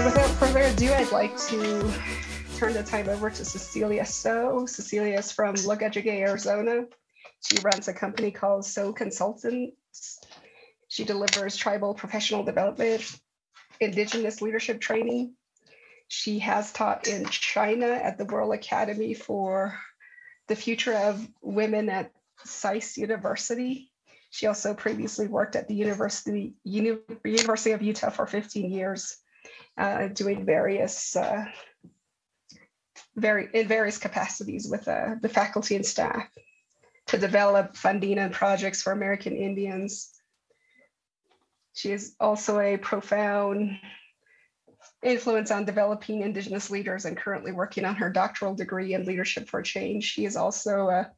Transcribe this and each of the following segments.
without further ado, I'd like to turn the time over to Ceceilia Tso. Cecilia is from Lugadjigay, Arizona. She runs a company called Tso Consultants. She delivers tribal professional development, Indigenous leadership training. She has taught in China at the World Academy for the Future of Women at SAIS University. She also previously worked at the University of Utah for 15 years, doing various capacities with the faculty and staff to develop funding and projects for American Indians. She is also a profound influence on developing Indigenous leaders and currently working on her doctoral degree in leadership for change. She is also a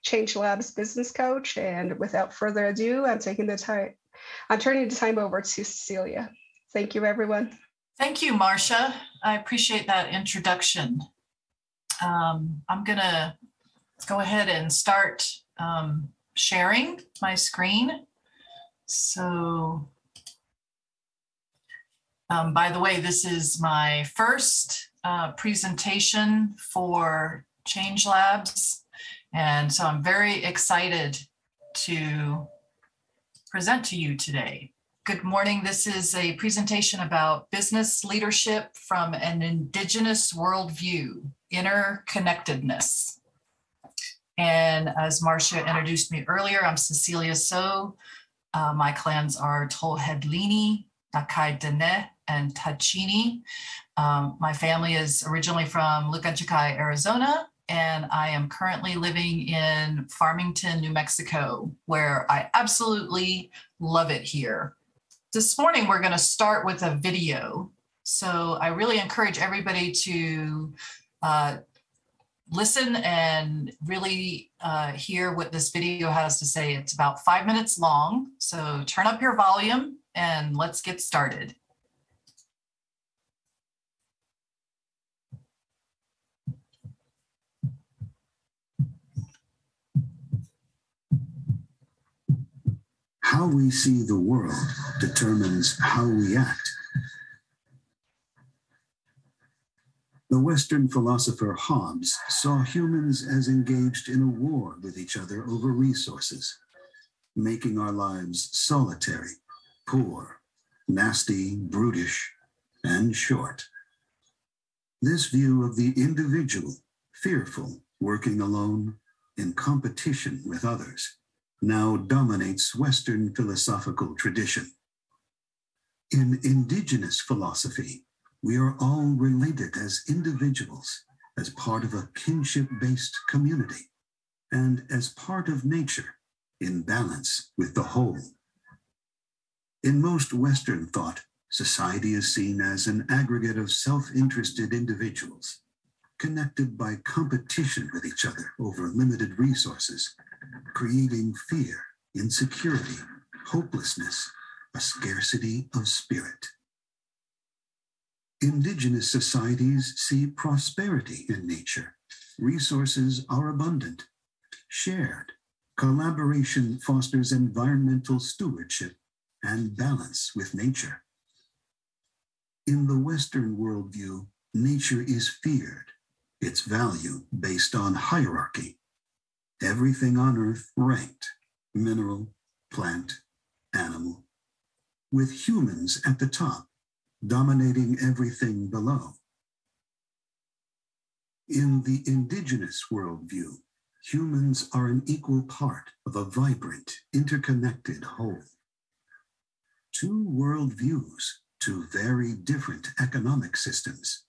Change Labs business coach. And without further ado, I'm turning the time over to Cecilia. Thank you, everyone. Thank you, Marcia. I appreciate that introduction. I'm gonna go ahead and start sharing my screen. So, by the way, this is my first presentation for Change Labs. And so I'm very excited to present to you today. Good morning. This is a presentation about business leadership from an Indigenous worldview, interconnectedness. And as Marcia introduced me earlier, I'm Cecilia Tso. My clans are Tolhedlini, Nakai Dene, and Tachini. My family is originally from Lugadjigay, Arizona, and I am currently living in Farmington, New Mexico, where I absolutely love it here. This morning, we're going to start with a video. So I really encourage everybody to listen and really hear what this video has to say. It's about 5 minutes long. So turn up your volume and let's get started. How we see the world determines how we act. The Western philosopher Hobbes saw humans as engaged in a war with each other over resources, making our lives solitary, poor, nasty, brutish, and short. This view of the individual, fearful, working alone, in competition with others, now dominates Western philosophical tradition. In Indigenous philosophy, we are all related as individuals, as part of a kinship-based community, and as part of nature, in balance with the whole. In most Western thought, society is seen as an aggregate of self-interested individuals, connected by competition with each other over limited resources, creating fear, insecurity, hopelessness, a scarcity of spirit. Indigenous societies see prosperity in nature. Resources are abundant, shared. Collaboration fosters environmental stewardship and balance with nature. In the Western worldview, nature is feared, its value based on hierarchy. Everything on Earth ranked, mineral, plant, animal, with humans at the top, dominating everything below. In the Indigenous worldview, humans are an equal part of a vibrant, interconnected whole. Two worldviews, two very different economic systems.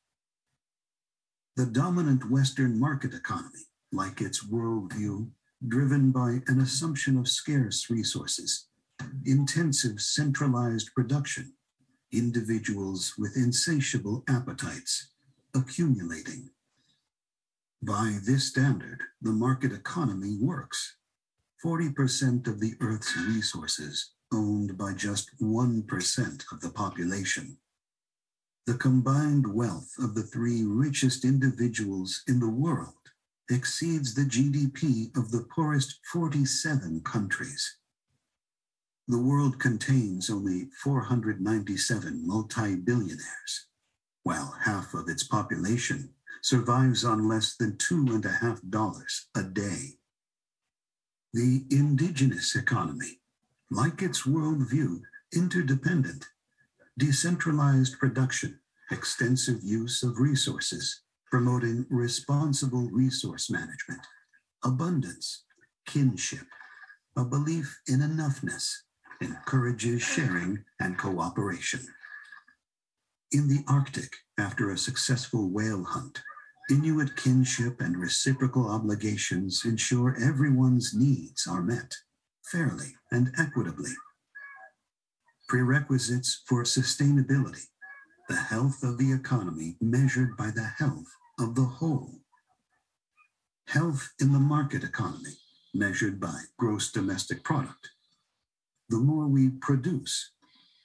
The dominant Western market economy, like its worldview, driven by an assumption of scarce resources, intensive centralized production, individuals with insatiable appetites, accumulating. By this standard, the market economy works. 40% of the Earth's resources owned by just 1% of the population. The combined wealth of the 3 richest individuals in the world exceeds the GDP of the poorest 47 countries. The world contains only 497 multi-billionaires, while half of its population survives on less than $2.50 a day. The indigenous economy, like its worldview, interdependent, decentralized production, extensive use of resources, promoting responsible resource management, abundance, kinship, a belief in enoughness, encourages sharing and cooperation. In the Arctic, after a successful whale hunt, Inuit kinship and reciprocal obligations ensure everyone's needs are met fairly and equitably. Prerequisites for sustainability, the health of the economy measured by the health of the whole. Health in the market economy measured by gross domestic product. The more we produce,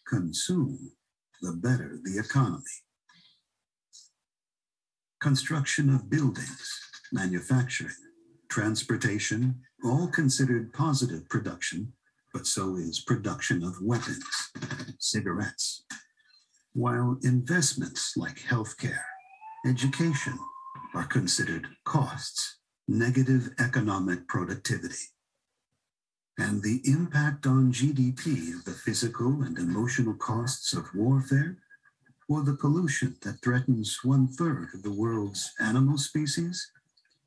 consume, the better the economy. Construction of buildings, manufacturing, transportation, all considered positive production, but so is production of weapons, cigarettes. While investments like healthcare, education are considered costs, negative economic productivity. And the impact on GDP of the physical and emotional costs of warfare, or the pollution that threatens 1/3 of the world's animal species,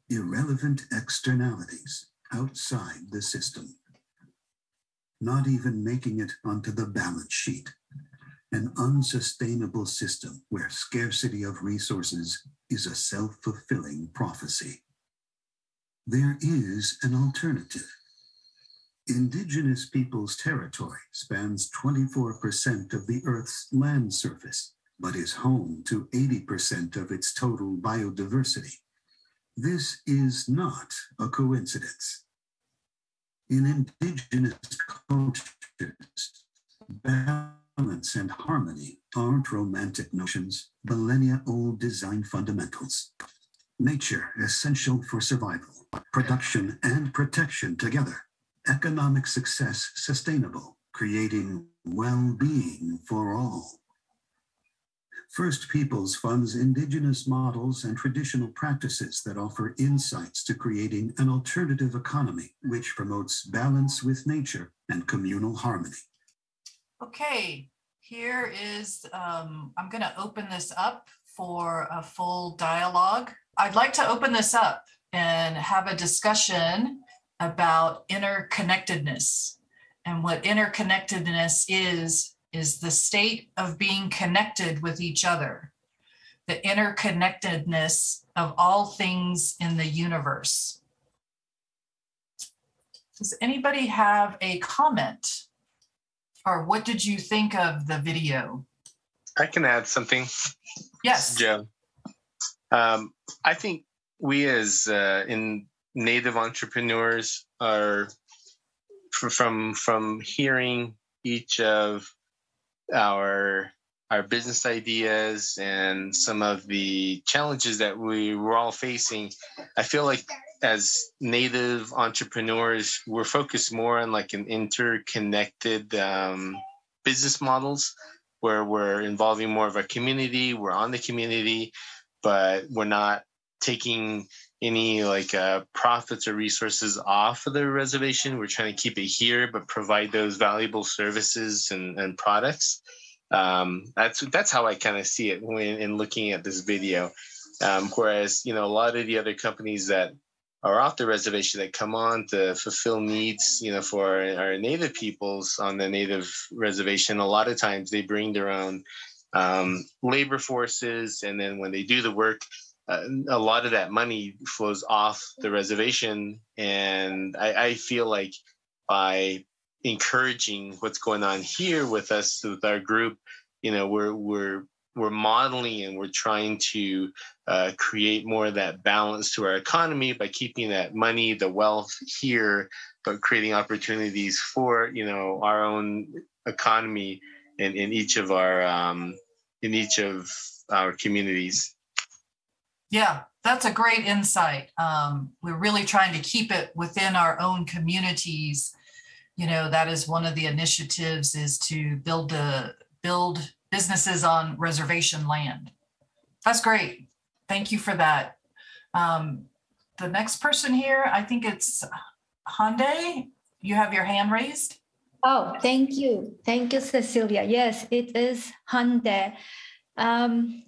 irrelevant externalities outside the system. Not even making it onto the balance sheet. An unsustainable system where scarcity of resources is a self-fulfilling prophecy. There is an alternative. Indigenous peoples' territory spans 24% of the Earth's land surface, but is home to 80% of its total biodiversity. This is not a coincidence. In indigenous cultures, balance and harmony aren't romantic notions, millennia-old design fundamentals. Nature essential for survival, production and protection together. Economic success sustainable, creating well-being for all. First Peoples funds indigenous models and traditional practices that offer insights to creating an alternative economy which promotes balance with nature and communal harmony. Okay, here is, I'm going to open this up for a full dialogue. I'd like to open this up and have a discussion about interconnectedness. And what interconnectedness is the state of being connected with each other, the interconnectedness of all things in the universe. Does anybody have a comment? Or what did you think of the video? I can add something. Yes. Joe. I think we as in Native entrepreneurs are from hearing each of our business ideas and some of the challenges that we were all facing. I feel like as Native entrepreneurs, we're focused more on like an interconnected business models where we're involving more of our community, we're on the community, but we're not taking any like profits or resources off of the reservation. We're trying to keep it here, but provide those valuable services and products. That's how I kind of see it when in looking at this video. Whereas, you know, a lot of the other companies that are off the reservation that come on to fulfill needs, you know, for our Native peoples on the Native reservation, a lot of times they bring their own labor forces. And then when they do the work, a lot of that money flows off the reservation. And I feel like by encouraging what's going on here with us, with our group, you know, we're modeling and we're trying to create more of that balance to our economy by keeping that money, the wealth here, but creating opportunities for, you know, our own economy in each of our communities. Yeah, that's a great insight. We're really trying to keep it within our own communities. You know, that is one of the initiatives, is to build businesses on reservation land. That's great. Thank you for that. The next person here, I think it's Hyundai. You have your hand raised. Oh, thank you. Thank you, Cecilia. Yes, it is Hyundai. I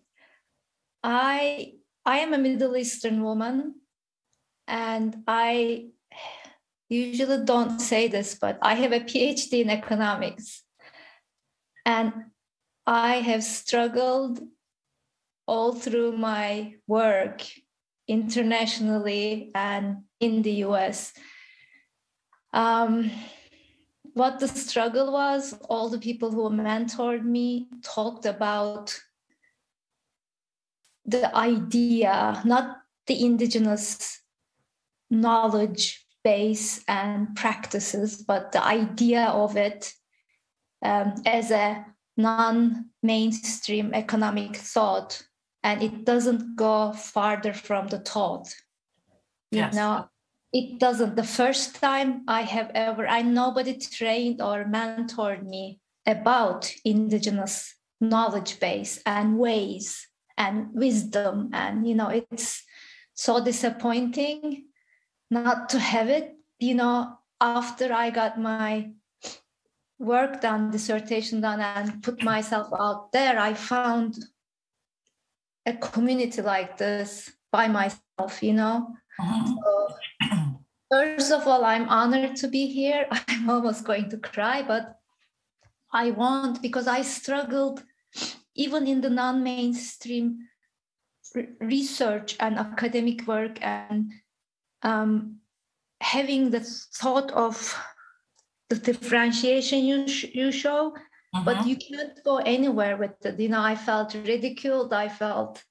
am a Middle Eastern woman, and I usually don't say this, but I have a PhD in economics. And I have struggled all through my work internationally and in the US. What the struggle was, all the people who mentored me talked about the idea, not the indigenous knowledge base and practices, but the idea of it as a non-mainstream economic thought, and it doesn't go farther from the thought. Yes. You know, it doesn't. The first time nobody trained or mentored me about indigenous knowledge base and ways and wisdom. And, you know, it's so disappointing not to have it. You know, after I got my work done, dissertation done, and put myself out there, I found a community like this by myself, you know. So, first of all, I'm honored to be here. I'm almost going to cry, but I won't, because I struggled even in the non-mainstream research and academic work, and having the thought of the differentiation you show, but you can't go anywhere with it. You know, I felt ridiculed. I felt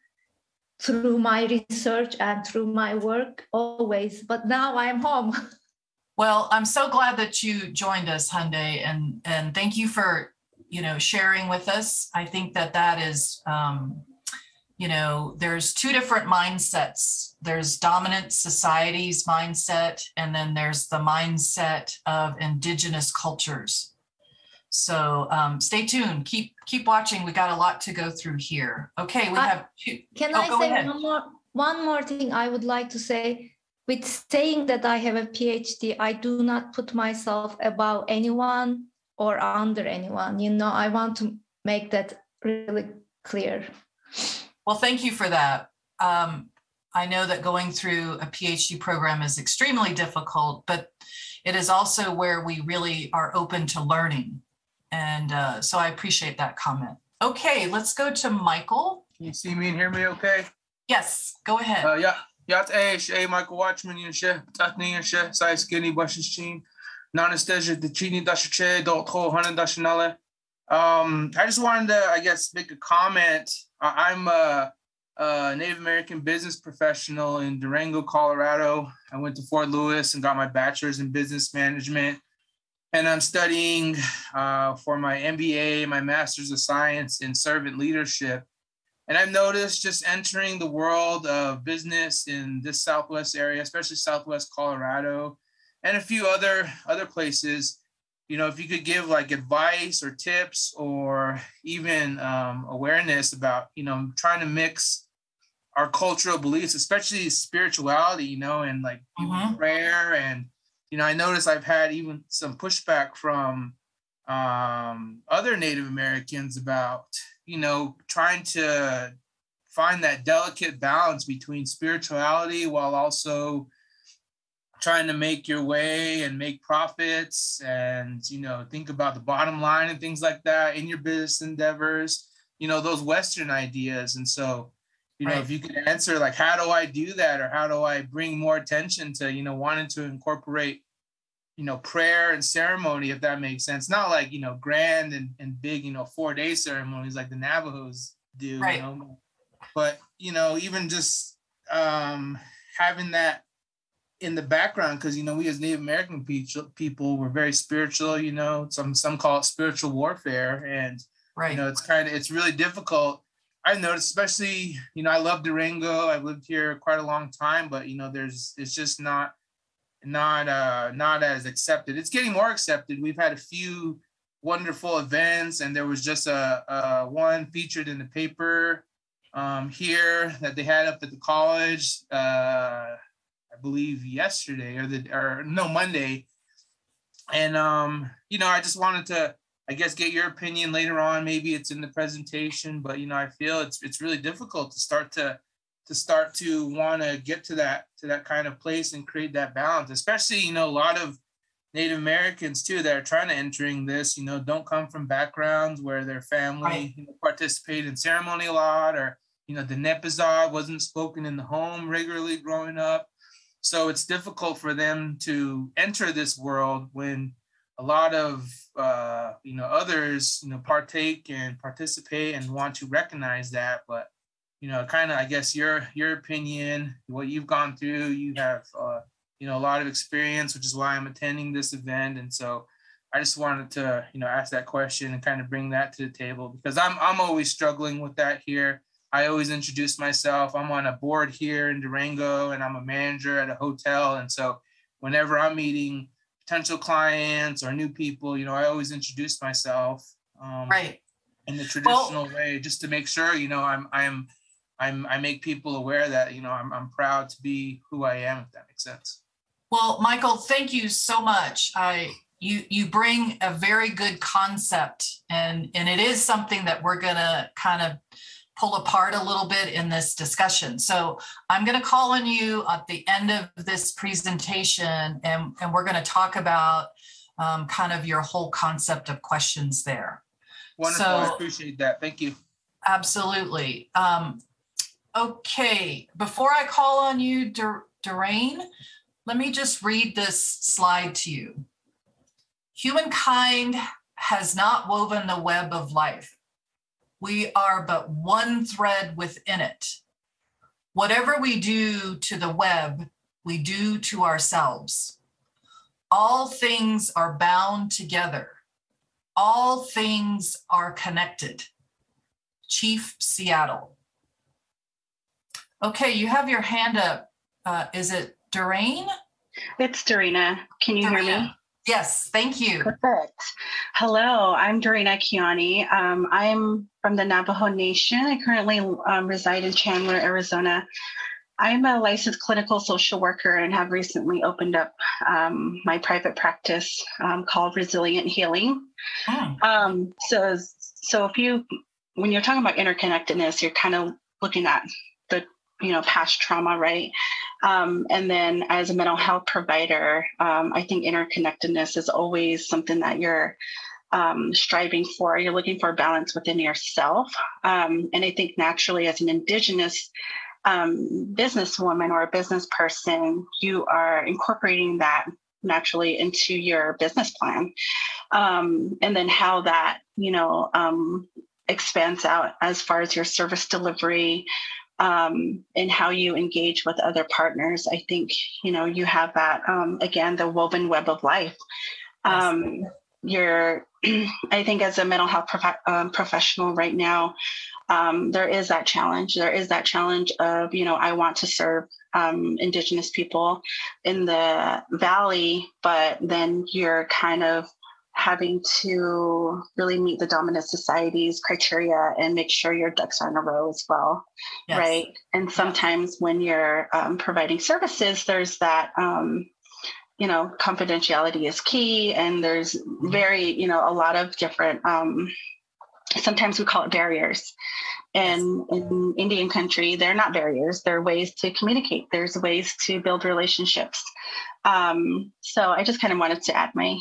through my research and through my work always, but now I'm home. Well, I'm so glad that you joined us, Hyundai, and thank you for, you know, sharing with us. I think that is, you know, there's two different mindsets. There's dominant society's mindset, and then there's the mindset of indigenous cultures. So stay tuned. Keep watching. We got a lot to go through here. Okay, we have two. Can I say ahead. one more thing I would like to say? With saying that I have a PhD, I do not put myself above anyone or under anyone. You know, I want to make that really clear. Well, thank you for that. I know that going through a PhD program is extremely difficult, but it is also where we really are open to learning. And so I appreciate that comment. Okay, let's go to Michael. Can you see me and hear me okay? Yes, go ahead. Yat Michael Watchman Yanshe, Tatni Yanshe, Sai Skinny Bushing, Nanasteja, the Chini Dashache, Dotho, Hanan Dashanale. I just wanted to, I guess, make a comment. I'm a Native American business professional in Durango, Colorado. I went to Fort Lewis and got my bachelor's in business management. And I'm studying for my MBA, my master's of science in servant leadership. And I've noticed just entering the world of business in this Southwest area, especially Southwest Colorado, and a few other places, you know, if you could give like advice or tips or even awareness about, you know, trying to mix our cultural beliefs, especially spirituality, you know, and like prayer. And, you know, I noticed I've had even some pushback from other Native Americans about, you know, trying to find that delicate balance between spirituality while also trying to make your way and make profits and, you know, think about the bottom line and things like that in your business endeavors, you know, those Western ideas. And so, you know, if you could answer like, how do I do that? Or how do I bring more attention to, you know, wanting to incorporate, you know, prayer and ceremony, if that makes sense. Not like, you know, grand and big, you know, 4-day ceremonies like the Navajos do, you know, but, you know, even just having that in the background, because, you know, we as Native American people were very spiritual, you know, some call it spiritual warfare. And, you know, it's really difficult. I've noticed, especially, you know, I love Durango. I've lived here quite a long time, but, you know, it's just not as accepted. It's getting more accepted. We've had a few wonderful events, and there was just a one featured in the paper here that they had up at the college, I believe yesterday Monday. And, I just wanted to, I guess, get your opinion later on. Maybe it's in the presentation, but, I feel it's really difficult to start to want to get to that kind of place and create that balance, especially, a lot of Native Americans too that are trying to entering this, don't come from backgrounds where their family participate in ceremony a lot, or, the Nepazad wasn't spoken in the home regularly growing up. So it's difficult for them to enter this world when a lot of, others, partake and participate and want to recognize that. But, kind of, I guess, your opinion, what you've gone through, you have, a lot of experience, which is why I'm attending this event. And so I just wanted to, ask that question and kind of bring that to the table, because I'm always struggling with that here. I always introduce myself. I'm on a board here in Durango, and I'm a manager at a hotel. And so whenever I'm meeting potential clients or new people, I always introduce myself in the traditional way, just to make sure, I make people aware that, I'm proud to be who I am, if that makes sense. Well, Michael, thank you so much. You bring a very good concept, and it is something that we're going to kind of pull apart a little bit in this discussion. So I'm going to call on you at the end of this presentation, and we're going to talk about kind of your whole concept of questions there. Wonderful. So, I appreciate that. Thank you. Absolutely. Okay, before I call on you, Doreen, let me just read this slide to you. Humankind has not woven the web of life. We are but one thread within it. Whatever we do to the web, we do to ourselves. All things are bound together. All things are connected. Chief Seattle. Okay, you have your hand up. Is it Doreen? It's Dorina. Can you hear me? Yes, thank you. Perfect. Hello, I'm Dorothy Keaney. I'm from the Navajo Nation. I currently reside in Chandler, Arizona. I'm a licensed clinical social worker and have recently opened up my private practice called Resilient Healing. So when you're talking about interconnectedness, you're kind of looking at the past trauma, right? And then as a mental health provider, I think interconnectedness is always something that you're striving for. You're looking for balance within yourself. And I think naturally as an Indigenous businesswoman or a business person, you are incorporating that naturally into your business plan. And then how that, expands out as far as your service delivery, and how you engage with other partners. I think, you have that, again, the woven web of life. I think as a mental health professional right now, there is that challenge. There is that challenge of, I want to serve Indigenous people in the Valley, but then you're kind of having to really meet the dominant society's criteria and make sure your ducks are in a row as well, yes. Right? And sometimes when you're providing services, there's that, confidentiality is key, and there's very, a lot of different, sometimes we call it barriers. And in Indian country, they're not barriers. They're ways to communicate. There's ways to build relationships. So I just kind of wanted to add my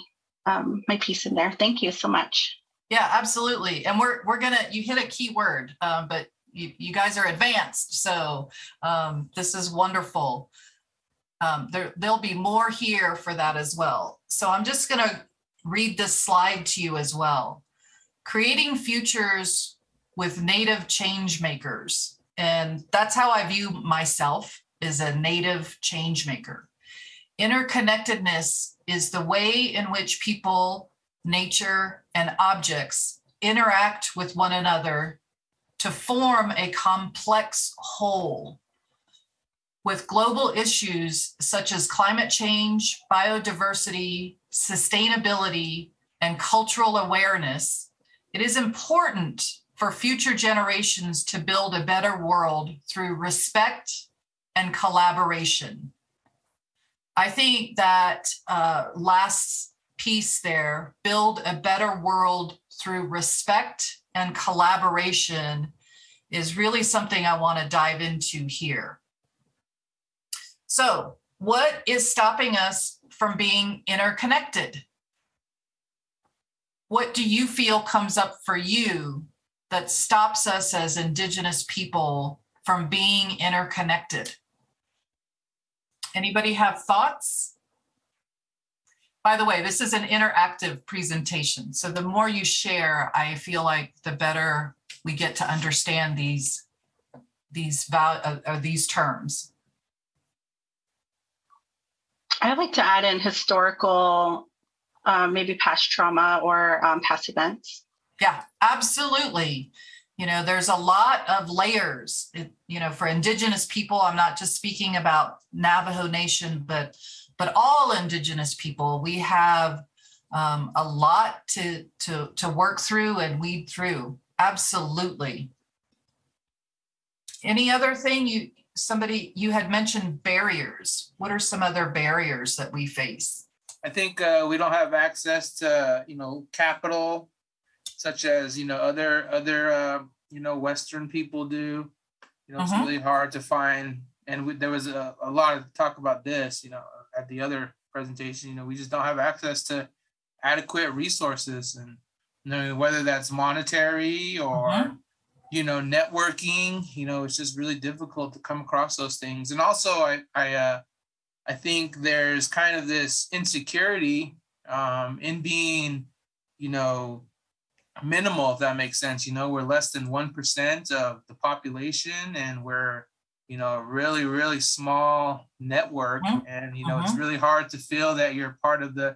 piece in there. Thank you so much. Yeah, absolutely. And we're gonna, you hit a key word, but you guys are advanced. So this is wonderful. There'll be more here for that as well. So I'm just gonna read this slide to you as well. Creating futures with Native change makers. And that's how I view myself, as a Native change maker. Interconnectedness is the way in which people, nature, and objects interact with one another to form a complex whole. With global issues such as climate change, biodiversity, sustainability, and cultural awareness, it is important for future generations to build a better world through respect and collaboration. I think that last piece there, build a better world through respect and collaboration, is really something I want to dive into here. So, what is stopping us from being interconnected? What do you feel comes up for you that stops us as Indigenous people from being interconnected? Anybody have thoughts? By the way, this is an interactive presentation. So the more you share, I feel like the better we get to understand these terms. I'd like to add in historical, maybe past trauma or past events. Yeah, absolutely. You know, there's a lot of layers. For Indigenous people, I'm not just speaking about Navajo Nation, but all Indigenous people, we have a lot to work through and weed through. Absolutely. Any other thing you had mentioned barriers. What are some other barriers that we face? I think we don't have access to, capital, such as, other Western people do. It's really hard to find. And there was a lot of talk about this, at the other presentation. We just don't have access to adequate resources, and whether that's monetary or networking. It's just really difficult to come across those things. And also, I think there's kind of this insecurity in being, minimal, if that makes sense. We're less than 1% of the population, and we're a really, really small network. And it's really hard to feel that you're part of the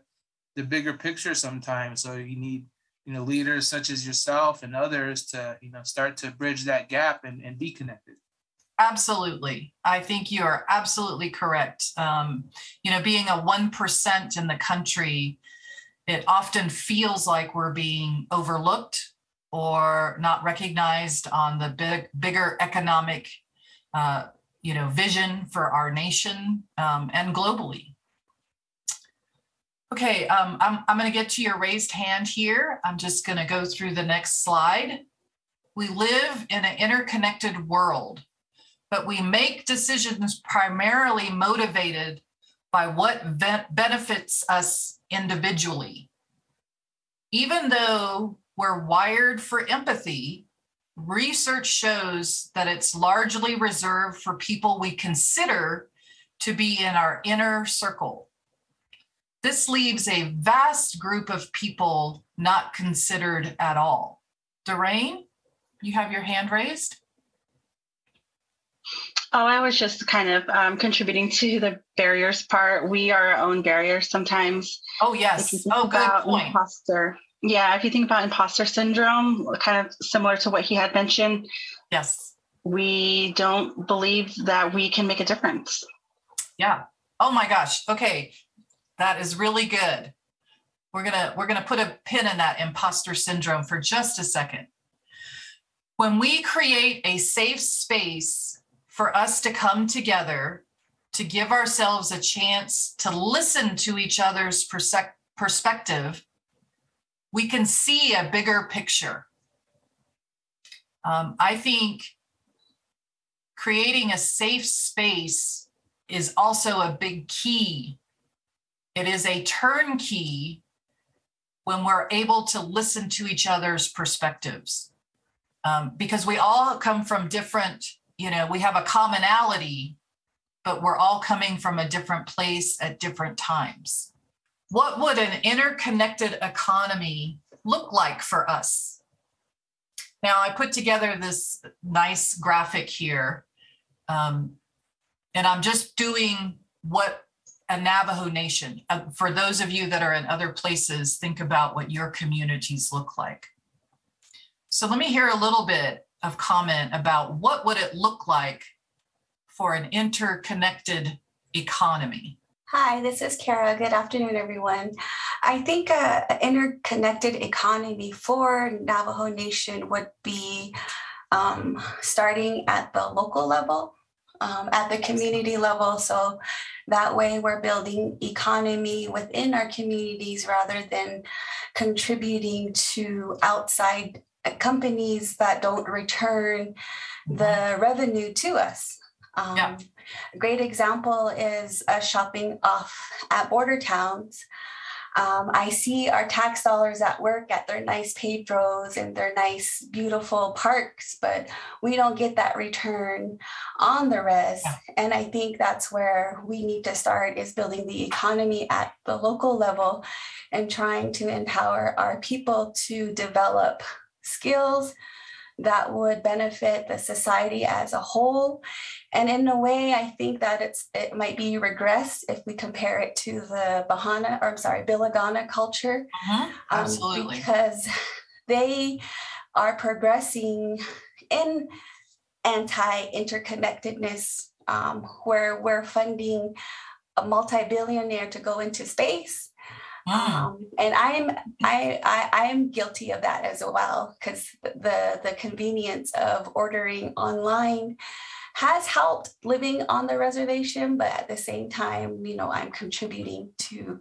bigger picture sometimes. So you need leaders such as yourself and others to start to bridge that gap and be connected. Absolutely. I think you are absolutely correct. Being a 1% in the country, it often feels like we're being overlooked or not recognized on the bigger economic vision for our nation and globally. Okay, I'm going to get to your raised hand here. I'm just going to go through the next slide. We live in an interconnected world, but we make decisions primarily motivated by what benefits us individually. Even though we're wired for empathy, research shows that it's largely reserved for people we consider to be in our inner circle. This leaves a vast group of people not considered at all. Doreen, you have your hand raised? Oh, I was just kind of contributing to the barriers part. We are our own barriers sometimes. Oh, yes. Oh, good point. Imposter. Yeah, if you think about imposter syndrome, kind of similar to what he had mentioned. Yes. We don't believe that we can make a difference. Yeah. Oh my gosh. Okay. That is really good. We're gonna put a pin in that imposter syndrome for just a second. When we create a safe space for us to come together, to give ourselves a chance to listen to each other's perspective, we can see a bigger picture. I think creating a safe space is also a big key. It is a turnkey when we're able to listen to each other's perspectives. Because we all come from different, we have a commonality, but we're all coming from a different place at different times. What would an interconnected economy look like for us? Now, I put together this nice graphic here, and I'm just doing what a Navajo Nation. For those of you that are in other places, think about what your communities look like. So let me hear a little bit of comment about what would it look like for an interconnected economy. Hi, this is Kara. Good afternoon, everyone. I think an interconnected economy for Navajo Nation would be starting at the local level, at the community level. So that way we're building economy within our communities rather than contributing to outside companies that don't return the revenue to us. A great example is shopping off at border towns. I see our tax dollars at work at their nice paved and their nice, beautiful parks, but we don't get that return on the res. And I think that's where we need to start, is building the economy at the local level and trying to empower our people to develop skills that would benefit the society as a whole. And in a way, I think that it might be regressed if we compare it to the Bilagana culture. Absolutely. Because they are progressing in anti-interconnectedness, where we're funding a multi-billionaire to go into space. And I'm guilty of that as well, because the convenience of ordering online has helped living on the reservation, but at the same time, I'm contributing to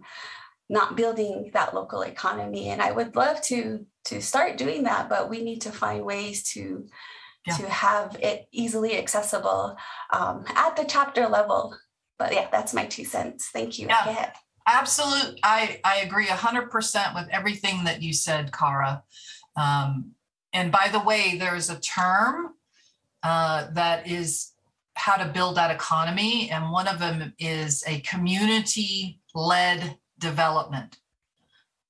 not building that local economy. And I would love to start doing that, but we need to find ways to have it easily accessible at the chapter level. But yeah, that's my 2 cents. Thank you. Yeah. Go ahead. Absolutely. I agree 100% with everything that you said, Cara. And by the way, there is a term that is how to build that economy. And one of them is a community-led development.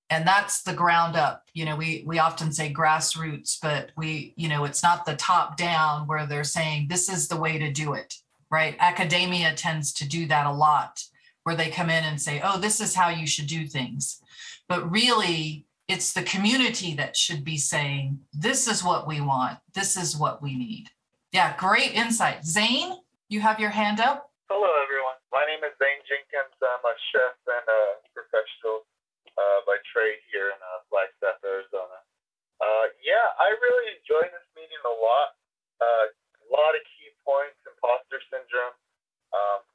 And that's the ground up. We often say grassroots, but it's not the top down where they're saying this is the way to do it, right? Academia tends to do that a lot, where they come in and say, oh, this is how you should do things. But really, it's the community that should be saying, this is what we want. This is what we need. Yeah, great insight. Zane, you have your hand up. Hello, everyone. My name is Zane Jenkins. I'm a chef and a professional by trade here in Flagstaff, Arizona. I really enjoyed this meeting a lot. A lot of key points: imposter syndrome,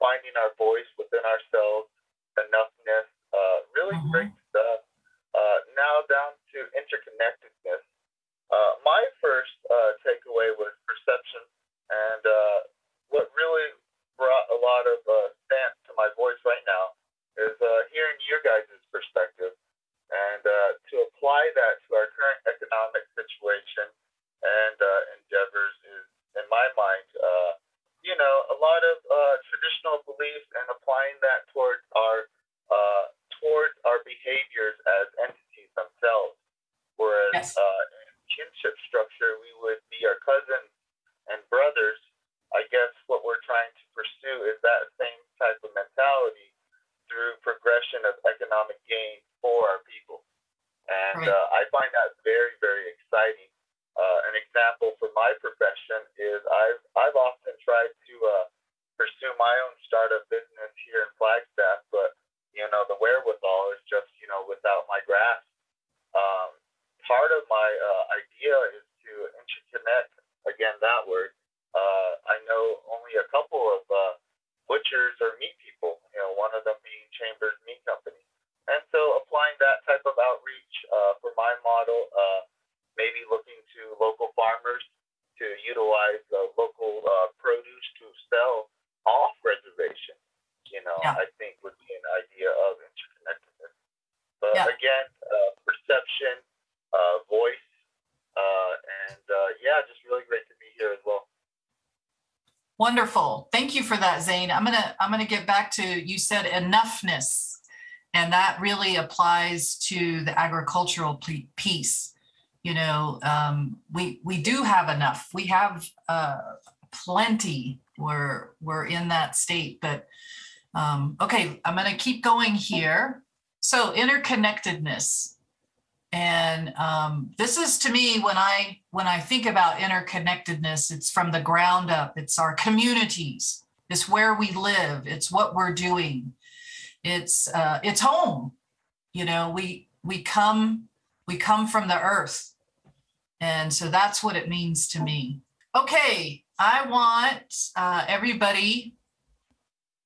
finding our voice within ourselves, enoughness, really great stuff. Now down to interconnectedness. My first takeaway was perception, and what really brought a lot of stamp to my voice right now is hearing your guys' perspective, and to apply that to our current economic situation and endeavors is, in my mind, a lot of traditional beliefs, and applying that towards our behaviors as entities themselves. Whereas in kinship structure, we would be our cousins and brothers. I guess what we're trying to pursue is that same type of mentality through progression of economic gain for our people. And I find that very, very exciting. An example for my profession is I've often tried to pursue my own startup business here in Flagstaff, but the wherewithal is just without my grasp. Part of my idea is to interconnect, again that word. I know only a couple of butchers or meat people, one of them being Chambers Meat Company. And so applying that type of outreach for my model, maybe looking to local farmers to utilize local produce to sell off reservation, I think would be an idea of interconnectedness. But again, perception, voice, and just really great to be here as well. Wonderful. Thank you for that, Zane. I'm gonna get back to, you said enoughness, and that really applies to the agricultural piece. We do have enough. We have plenty. We're in that state, but okay, I'm going to keep going here. So interconnectedness, and this is, to me, when I think about interconnectedness, it's from the ground up. It's our communities. It's where we live. It's what we're doing. It's home. You know, we come from the earth. And so that's what it means to me. Okay, I want everybody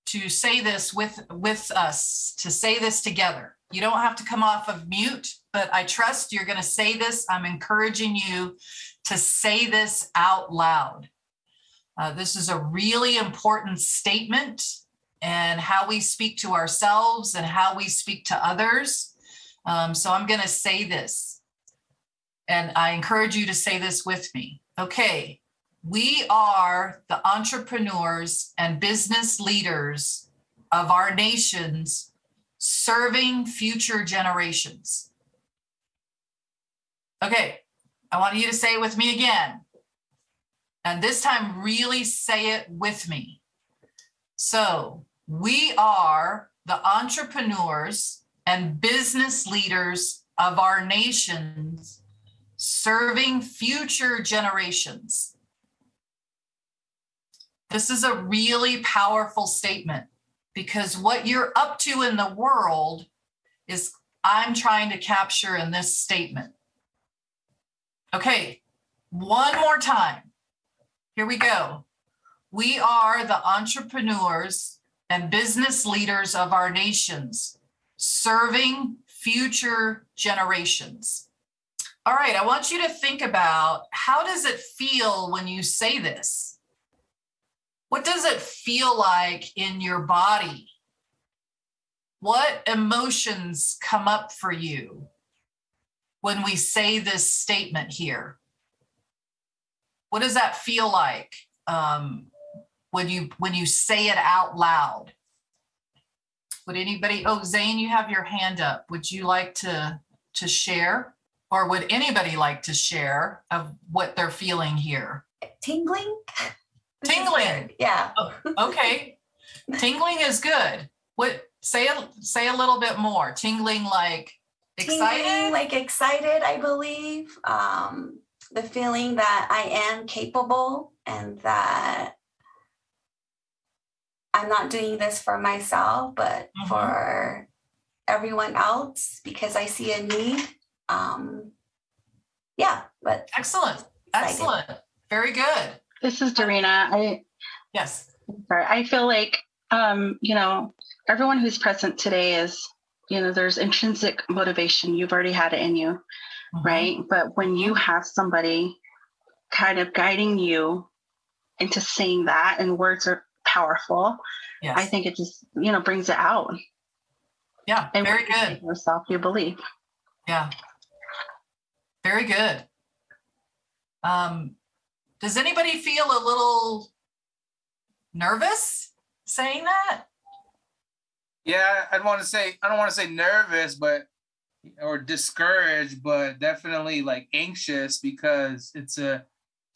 to say this with us, to say this together. You don't have to come off of mute, but I trust you're going to say this. I'm encouraging you to say this out loud. This is a really important statement, and how we speak to ourselves and how we speak to others. So I'm going to say this, and I encourage you to say this with me. Okay, we are the entrepreneurs and business leaders of our nations, serving future generations. Okay, I want you to say it with me again. And this time, really say it with me. So, we are the entrepreneurs and business leaders of our nations, serving future generations. This is a really powerful statement, because what you're up to in the world is I'm trying to capture in this statement. Okay, one more time. Here we go. We are the entrepreneurs and business leaders of our nations, serving future generations. All right, I want you to think about, how does it feel when you say this? What does it feel like in your body? What emotions come up for you when we say this statement here? What does that feel like when you say it out loud? Would anybody? Oh, Zane, you have your hand up. Would you like to share, or would anybody like to share of what they're feeling here? Tingling. Tingling. Yeah. Oh, okay. Tingling is good. What? Say a little bit more. Tingling, like excited. Tingling, like excited, I believe. The feeling that I am capable and that I'm not doing this for myself, but for everyone else, because I see a need. Yeah, but excellent. excited. Excellent. Very good. This is Dorina. Yes. I feel like, everyone who's present today is, there's intrinsic motivation. You've already had it in you, right? But when you have somebody kind of guiding you into saying that, and words are powerful, yes. I think it just, brings it out. Yeah, and very good. Yourself, you believe. Yeah, very good. Does anybody feel a little nervous saying that? Yeah, I don't want to say nervous, or discouraged, but definitely like anxious, because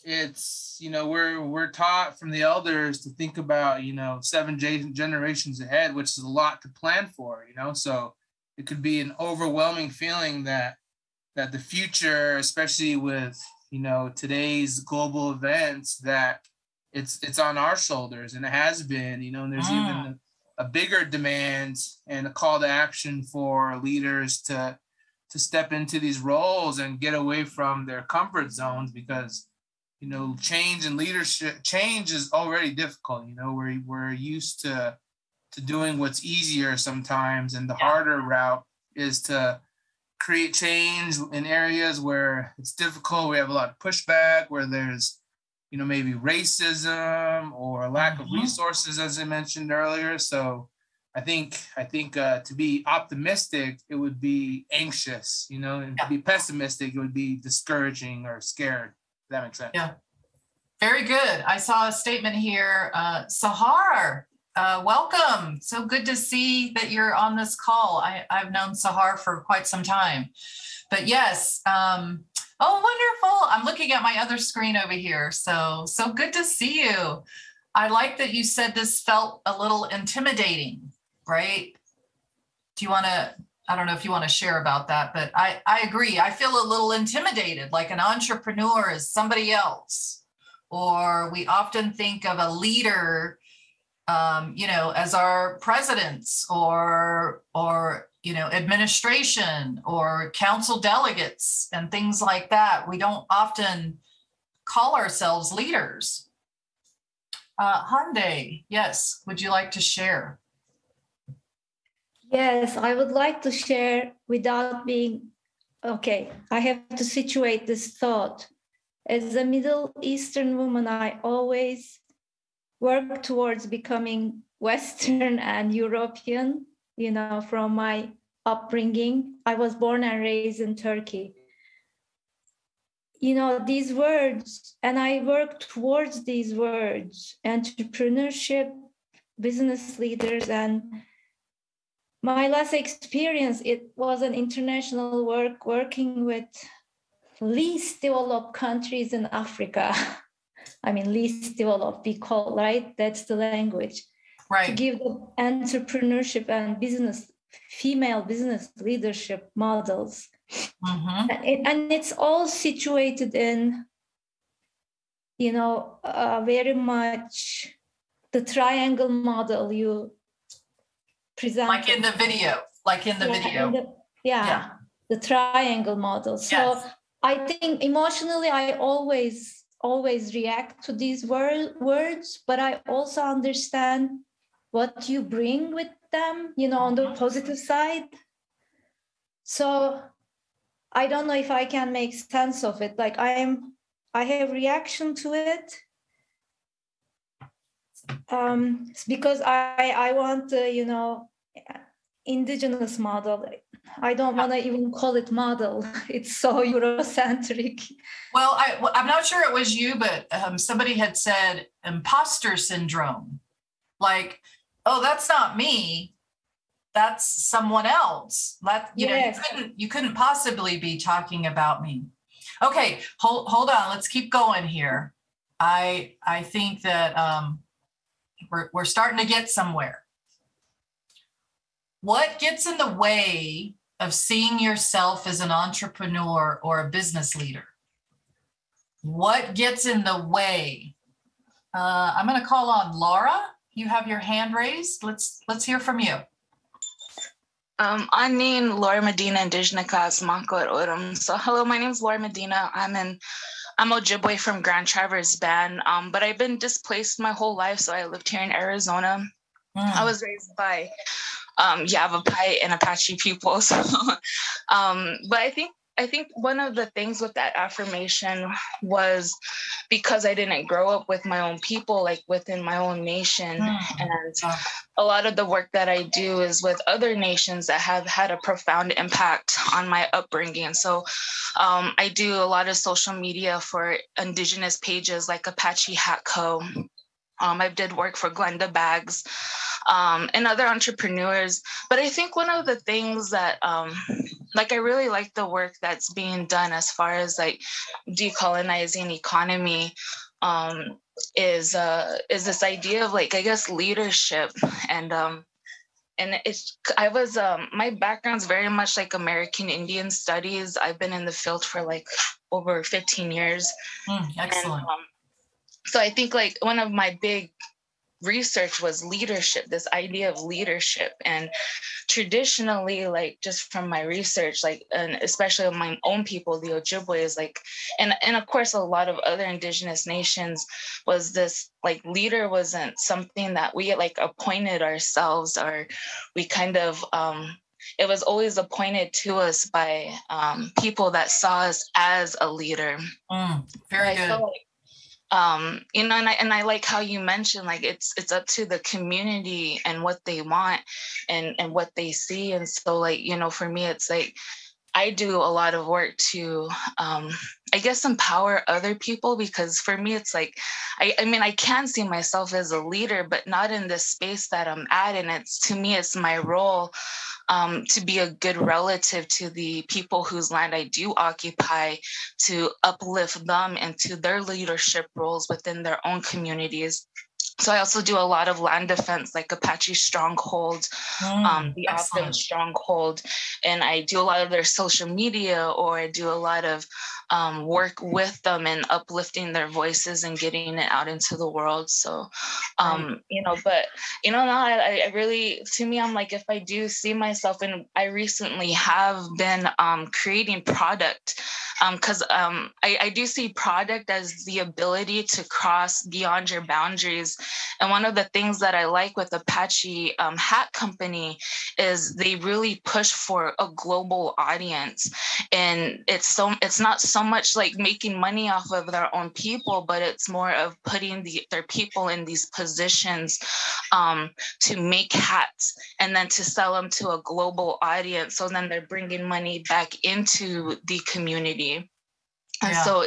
we're taught from the elders to think about, 7 generations ahead, which is a lot to plan for, so it could be an overwhelming feeling that the future, especially with, today's global events, that it's on our shoulders, and it has been, and there's even a bigger demand and a call to action for leaders to step into these roles and get away from their comfort zones, because change and leadership, change is already difficult. We're used to doing what's easier sometimes, and the harder route is to create change in areas where it's difficult. We have a lot of pushback, where there's maybe racism or lack of resources, as I mentioned earlier. So I think to be optimistic, it would be anxious, and to be pessimistic, it would be discouraging or scared. If that makes sense. Yeah. Very good. I saw a statement here. Sahar, welcome. So good to see that you're on this call. I've known Sahar for quite some time. But yes, oh, wonderful. I'm looking at my other screen over here. So good to see you. I like that you said this felt a little intimidating, right? Do you want to, I don't know if you want to share about that, but I agree. I feel a little intimidated, like an entrepreneur is somebody else. Or we often think of a leader as our presidents or administration or council delegates and things like that. We don't often call ourselves leaders. Hyundai, yes, would you like to share? Yes, I would like to share without being, okay, I have to situate this thought. As a Middle Eastern woman, I always work towards becoming Western and European, from my upbringing. I was born and raised in Turkey. These words, and I work towards these words, entrepreneurship, business leaders, and my last experience, it was an international working with least developed countries in Africa. I mean, least developed, we call, right? That's the language. Right. To give them entrepreneurship and female business leadership models. Mm-hmm. And it's all situated in, very much the triangle model you present. Like in the video. The triangle model. So yes. I think emotionally, I always react to these words, but I also understand what you bring with them, on the positive side. So I don't know if I can make sense of it. Like I have reaction to it. Because I want the, indigenous model. I don't want to even call it model. It's so Eurocentric. Well, I'm not sure it was you, but somebody had said imposter syndrome. Like, oh, that's not me. That's someone else. Yes. You couldn't possibly be talking about me. Okay, hold on. Let's keep going here. I think that we're starting to get somewhere. What gets in the way of seeing yourself as an entrepreneur or a business leader? What gets in the way? I'm going to call on Laura. You have your hand raised. Let's hear from you. Anin Laura Medina, Indigenous Makot Orum. So hello, my name is Laura Medina. I'm Ojibwe from Grand Traverse Band, but I've been displaced my whole life. So I lived here in Arizona. I was raised by Yavapai and Apache people. So, but I think one of the things with that affirmation was because I didn't grow up with my own people, like within my own nation. And a lot of the work that I do is with other nations that have had a profound impact on my upbringing. So I do a lot of social media for Indigenous pages like Apache Hat Co. I did work for Glenda Bags and other entrepreneurs. But I think one of the things that, I really like the work that's being done as far as like decolonizing economy is this idea of like, I guess, leadership. And my background's very much like American Indian studies. I've been in the field for like over 15 years. Excellent. And, so I think like one of my big research was leadership, this idea of leadership. And traditionally, like just from my research, like, and especially of my own people, the Ojibwe like, and of course, a lot of other Indigenous nations was this like leader wasn't something that we like appointed ourselves, or we kind of, it was always appointed to us by people that saw us as a leader. Very good. So, and I like how you mentioned, like, it's up to the community and what they want and what they see. And so like, for me, it's like, I do a lot of work to, I guess, empower other people, because for me, it's like, I mean, I can see myself as a leader, but not in the space that I'm at. And to me, it's my role to be a good relative to the people whose land I do occupy, to uplift them into their leadership roles within their own communities. So I also do a lot of land defense, like Apache Stronghold, the Ogden Stronghold, and I do a lot of their social media, or I do a lot of work with them and uplifting their voices and getting it out into the world. So, but now I really, to me, I'm like, if I do see myself, and I recently have been creating product, because I do see product as the ability to cross beyond your boundaries. And one of the things that I like with Apache Hat Company is they really push for a global audience. And it's not so much like making money off of their own people, but it's more of putting their people in these positions to make hats and then to sell them to a global audience. So then they're bringing money back into the community. And so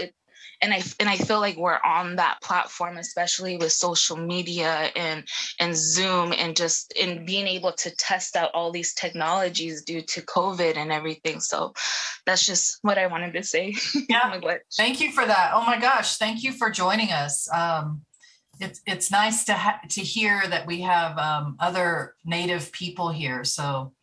and I feel like we're on that platform, especially with social media and Zoom, and just in being able to test out all these technologies due to COVID and everything. So that's just what I wanted to say. Yeah. Thank you for that. Oh my gosh. Thank you for joining us. It's nice to hear that we have other Native people here. So,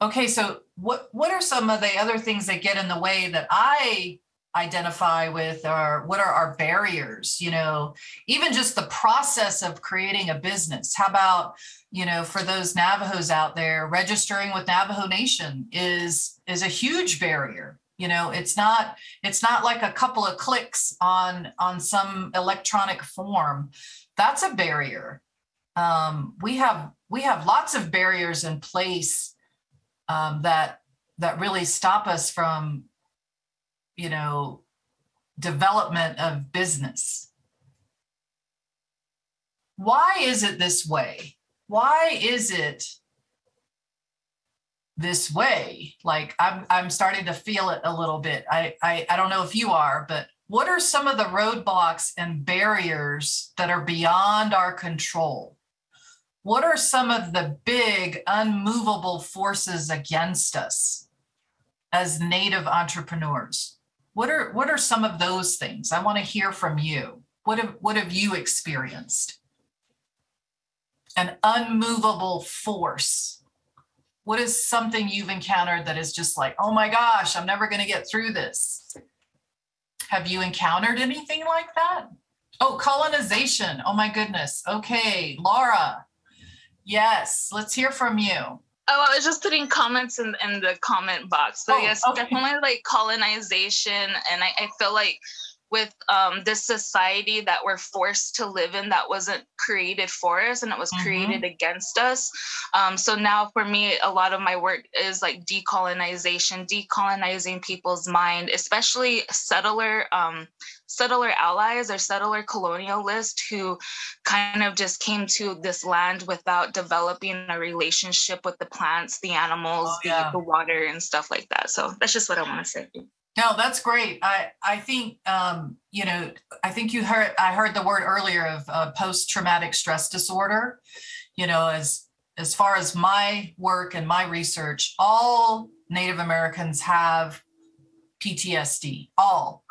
okay. So what are some of the other things that get in the way that I identify with, or what are our barriers? Even just the process of creating a business. How about, for those Navajos out there, registering with Navajo Nation is a huge barrier. It's not like a couple of clicks on some electronic form. That's a barrier. We have lots of barriers in place that really stop us from development of business. Why is it this way? Why is it this way? Like I'm starting to feel it a little bit. I don't know if you are, but what are some of the roadblocks and barriers that are beyond our control? What are some of the big unmovable forces against us as Native entrepreneurs? What are some of those things? I want to hear from you. What have you experienced? An unmovable force. What is something you've encountered that is just like, oh my gosh, I'm never going to get through this? Have you encountered anything like that? Oh, colonization. Oh my goodness. Okay, Laura. Yes, let's hear from you. Oh, I was just putting comments in the comment box. So yes, okay. Definitely like colonization. And I feel like with this society that we're forced to live in that wasn't created for us and it was created against us. So now for me, a lot of my work is like decolonizing people's mind, especially settler allies or settler colonialists who kind of just came to this land without developing a relationship with the plants, the animals, the water and stuff like that. So that's just what I want to say. No, that's great. I think, I think I heard the word earlier of post-traumatic stress disorder. As far as my work and my research, all Native Americans have PTSD, all.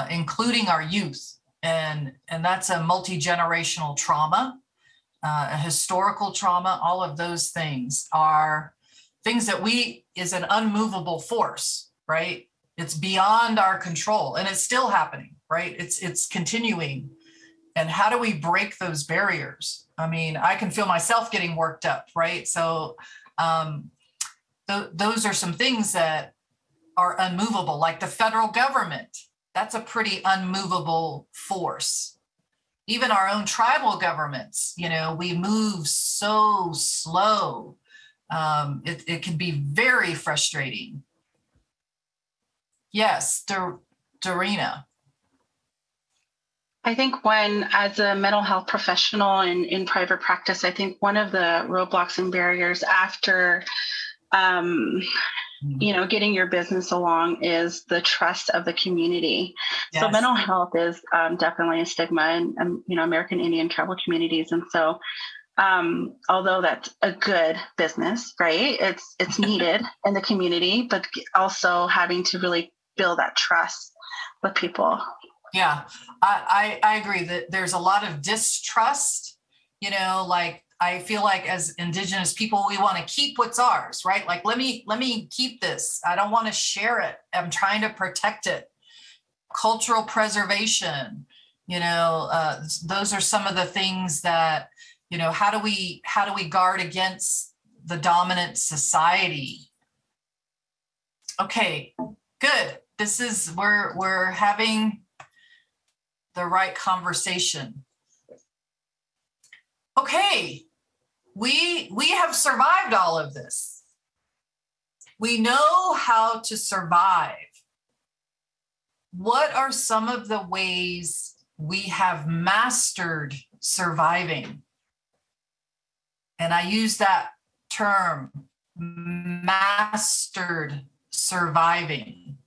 Including our youth. And that's a multi-generational trauma, a historical trauma. All of those things are things that is an unmovable force, right? It's beyond our control and it's still happening, right? It's continuing. And how do we break those barriers? I mean, I can feel myself getting worked up, right? So those are some things that are unmovable, like the federal government. That's a pretty unmovable force. Even our own tribal governments, we move so slow. It can be very frustrating. Yes, Dorina. I think as a mental health professional in private practice, I think one of the roadblocks and barriers after getting your business along is the trust of the community. Yes. So mental health is definitely a stigma in American Indian tribal communities. And so although that's a good business, right? It's needed in the community, but also having to really build that trust with people. Yeah, I agree that there's a lot of distrust, like I feel like as Indigenous people, we want to keep what's ours, right? Like, let me keep this. I don't want to share it. I'm trying to protect it. cultural preservation. Those are some of the things that, how do we guard against the dominant society? Okay, good. We're having the right conversation. Okay, we have survived all of this. We know how to survive. What are some of the ways we have mastered surviving? And I use that term, mastered surviving.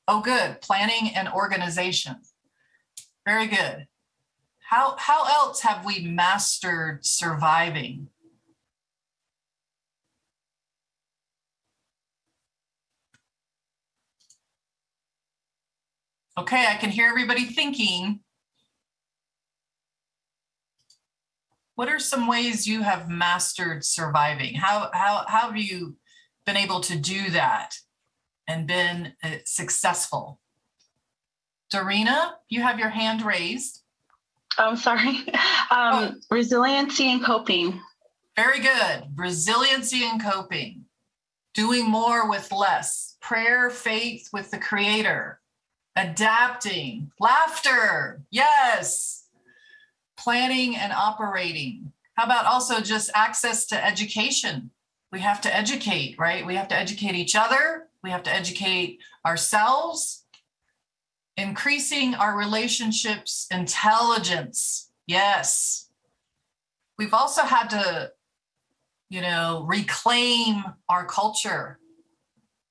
Oh, good. Planning and organization. Very good. How else have we mastered surviving? Okay, I can hear everybody thinking. What are some ways you have mastered surviving? How have you been able to do that and been successful? Dorina, you have your hand raised. I'm sorry. Resiliency and coping. Very good. Resiliency and coping. Doing more with less. Prayer, faith with the Creator. Adapting. Laughter. Yes. Planning and operating. How about also just access to education? We have to educate, right? We have to educate each other. We have to educate ourselves. Increasing our relationships intelligence. Yes. We've also had to, reclaim our culture,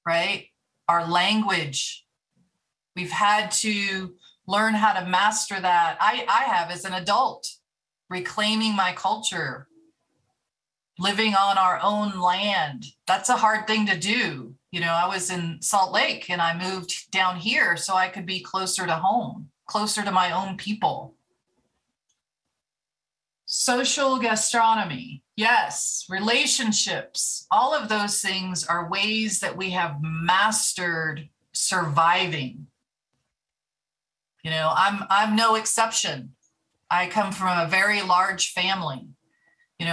right? Our language. We've had to learn how to master that. I have as an adult, reclaiming my culture, living on our own land. That's a hard thing to do. I was in Salt Lake and I moved down here so I could be closer to home, closer to my own people. Social gastronomy, yes, relationships, all of those things are ways that we have mastered surviving. I'm no exception. I come from a very large family.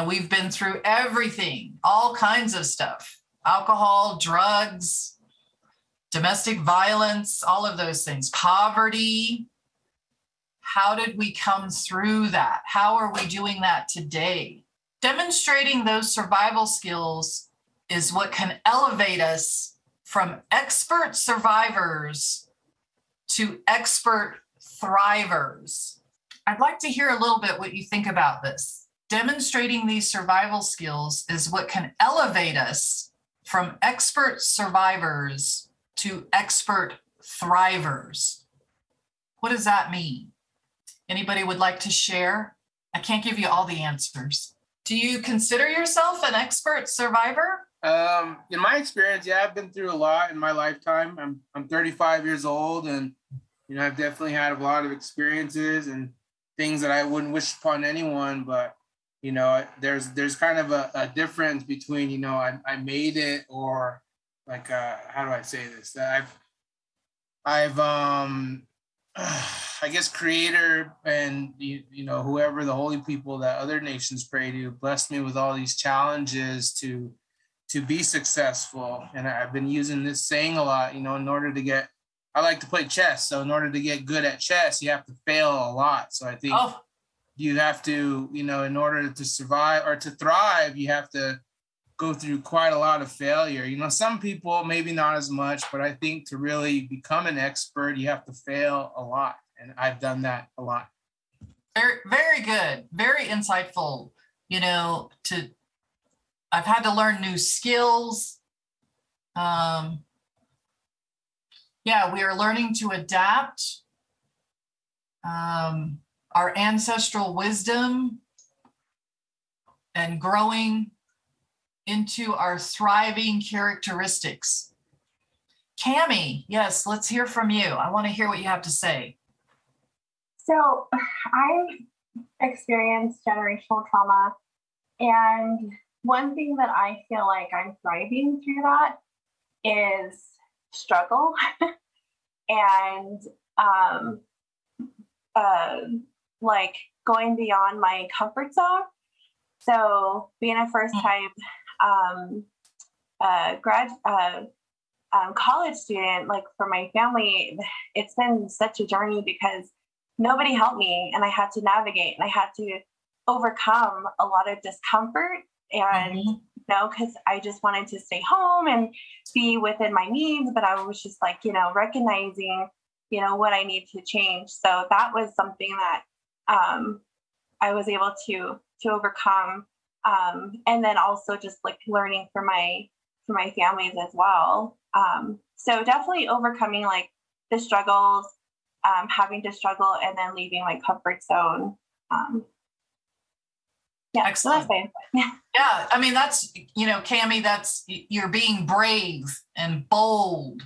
We've been through everything, all kinds of stuff, alcohol, drugs, domestic violence, all of those things, poverty. How did we come through that? How are we doing that today? Demonstrating those survival skills is what can elevate us from expert survivors to expert thrivers. I'd like to hear a little bit what you think about this. Demonstrating these survival skills is what can elevate us from expert survivors to expert thrivers. What does that mean? Anybody would like to share? I can't give you all the answers. Do you consider yourself an expert survivor? In my experience, yeah, I've been through a lot in my lifetime. I'm 35 years old, and I've definitely had a lot of experiences and things that I wouldn't wish upon anyone. But there's kind of a difference between I made it, or like how do I say this? That I've I guess Creator and whoever, the holy people that other nations pray to, blessed me with all these challenges to be successful. And I've been using this saying a lot, in order to get, I like to play chess. So in order to get good at chess, you have to fail a lot. So I think you have to, in order to survive or to thrive, you have to go through quite a lot of failure. Some people maybe not as much, but I think to really become an expert, you have to fail a lot. And I've done that a lot. Very, very good. Very insightful. I've had to learn new skills. We are learning to adapt. Our ancestral wisdom and growing into our thriving characteristics. Cammie, yes, let's hear from you. I want to hear what you have to say. So I experienced generational trauma, and one thing that I feel like I'm thriving through that is struggle. and like going beyond my comfort zone. So being a first time college student, like for my family, it's been such a journey because nobody helped me, and I had to navigate, and I had to overcome a lot of discomfort, and you know, because I just wanted to stay home and be within my means, but I was just like, you know, recognizing, you know, what I need to change. So that was something that I was able to overcome, and then also just like learning from my families as well. So definitely overcoming like the struggles, having to struggle, and then leaving my comfort zone. Yeah, excellent. Yeah. Yeah, I mean, that's, you know, Cammie, that's, you're being brave and bold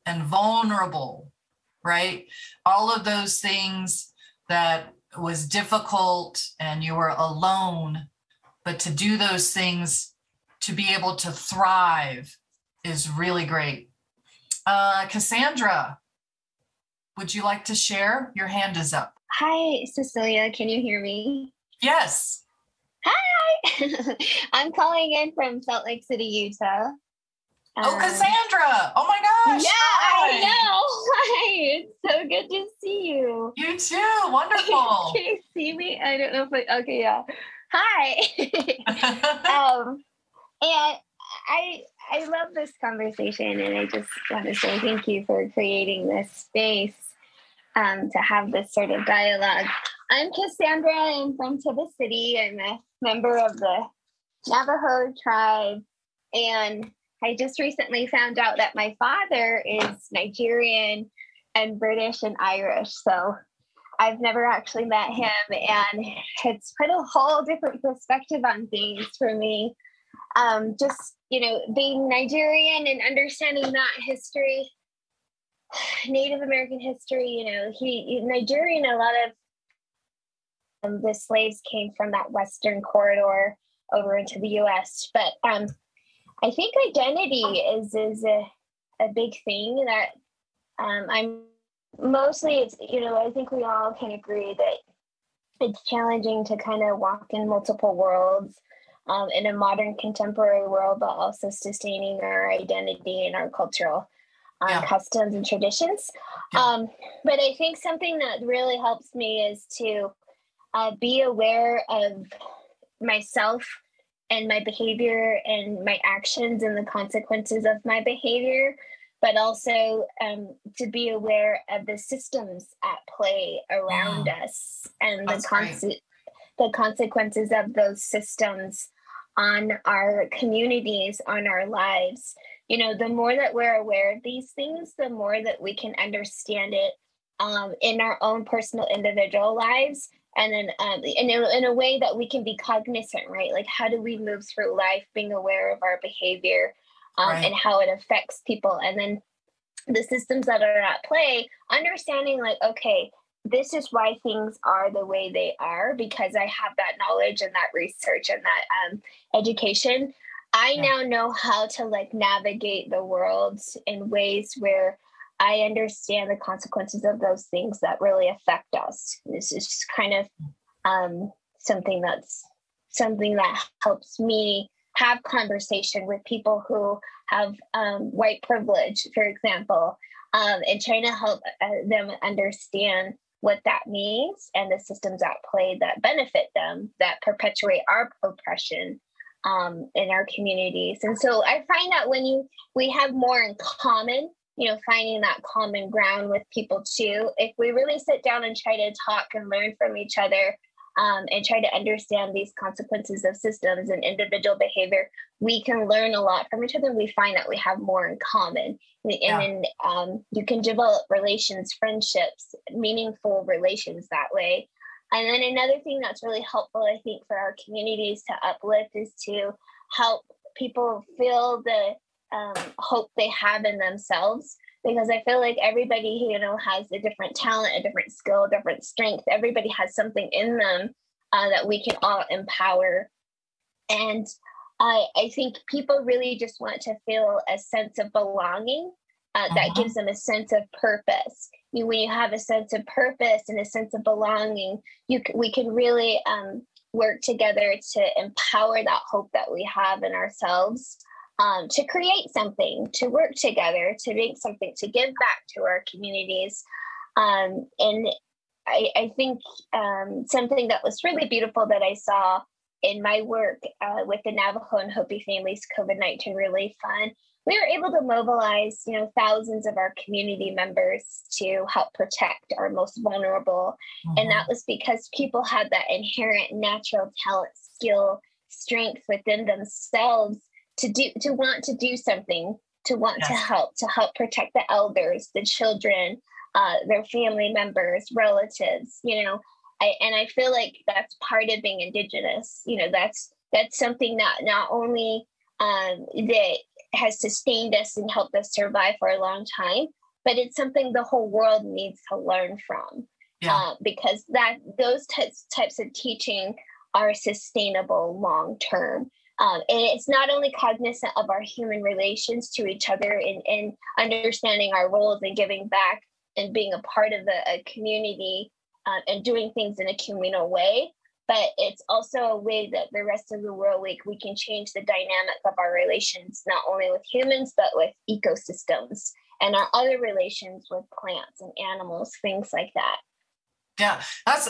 and vulnerable, right? All of those things that was difficult and you were alone, but to do those things, to be able to thrive is really great. Cassandra, would you like to share? Your hand is up. Hi, Cecilia. Can you hear me? Yes. Hi. I'm calling in from Salt Lake City, Utah. Oh, Cassandra. Oh my gosh. Yeah, Hi. I know. Hi. It's so good to see you. You too. Wonderful. Can you see me? I don't know if okay, yeah. Hi. And I love this conversation, and I just want to say thank you for creating this space to have this sort of dialogue. I'm Cassandra. I'm from Tiba City. I'm a member of the Navajo tribe, and I just recently found out that my father is Nigerian and British and Irish. So I've never actually met him, and it's put a whole different perspective on things for me. Just, you know, being Nigerian and understanding that history, Native American history, you know, Nigerian, a lot of the slaves came from that Western corridor over into the US. But I think identity is a big thing that I'm mostly, it's, you know, I think we all can agree that it's challenging to kind of walk in multiple worlds in a modern contemporary world, but also sustaining our identity and our cultural customs and traditions. Yeah. But I think something that really helps me is to be aware of myself and my behavior and my actions and the consequences of my behavior, but also to be aware of the systems at play around us and the consequences of those systems on our communities, on our lives. You know, the more that we're aware of these things, the more that we can understand it in our own personal individual lives. And then in a way that we can be cognizant, right? Like, how do we move through life being aware of our behavior and how it affects people? And then the systems that are at play, understanding like, okay, this is why things are the way they are, because I have that knowledge and that research and that education. I now know how to like navigate the world in ways where I understand the consequences of those things that really affect us. This is just kind of something that helps me have conversation with people who have white privilege, for example, and trying to help them understand what that means and the systems at play that benefit them, that perpetuate our oppression in our communities. And so I find that when we have more in common, you know, finding that common ground with people too, if we really sit down and try to talk and learn from each other and try to understand these consequences of systems and individual behavior, we can learn a lot from each other. We find that we have more in common. And then you can develop relations, friendships, meaningful relations that way. And then another thing that's really helpful, I think, for our communities to uplift is to help people feel the hope they have in themselves, because I feel like everybody, you know, has a different talent, a different skill, a different strength. Everybody has something in them that we can all empower. And I think people really just want to feel a sense of belonging that gives them a sense of purpose. When you have a sense of purpose and a sense of belonging, we can really work together to empower that hope that we have in ourselves, to create something, to work together, to make something, to give back to our communities. And I think something that was really beautiful that I saw in my work with the Navajo and Hopi families COVID-19 Relief Fund, we were able to mobilize, thousands of our community members to help protect our most vulnerable. And that was because people had that inherent natural talent, skill, strength within themselves to want to do something, to want to help protect the elders, the children, their family members, relatives, and I feel like that's part of being Indigenous. That's something that not only that has sustained us and helped us survive for a long time, but it's something the whole world needs to learn from. Because those types of teaching are sustainable long term. And it's not only cognizant of our human relations to each other and understanding our roles and giving back and being a part of a community and doing things in a communal way, but it's also a way that the rest of the world, we can change the dynamic of our relations, not only with humans, but with ecosystems and our other relations with plants and animals, things like that. Yeah, that's,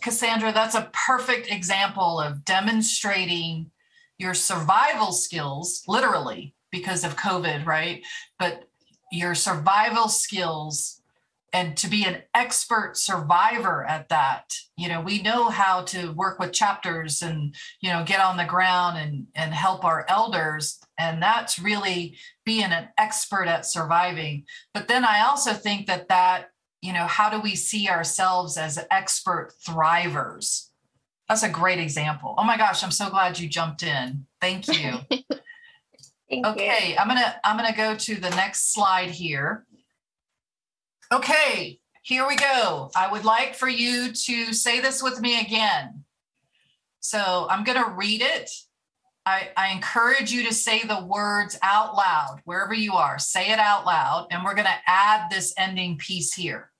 Cassandra, that's a perfect example of demonstrating your survival skills, literally because of COVID, right? But your survival skills, and to be an expert survivor at that. We know how to work with chapters and, get on the ground and help our elders. And that's really being an expert at surviving. But then I also think that, how do we see ourselves as expert thrivers? That's a great example. Oh my gosh, I'm so glad you jumped in. Thank you. Okay, I'm gonna go to the next slide here. Okay, here we go. I would like for you to say this with me again. So I'm going to read it. I encourage you to say the words out loud, wherever you are. Say it out loud, and we're going to add this ending piece here.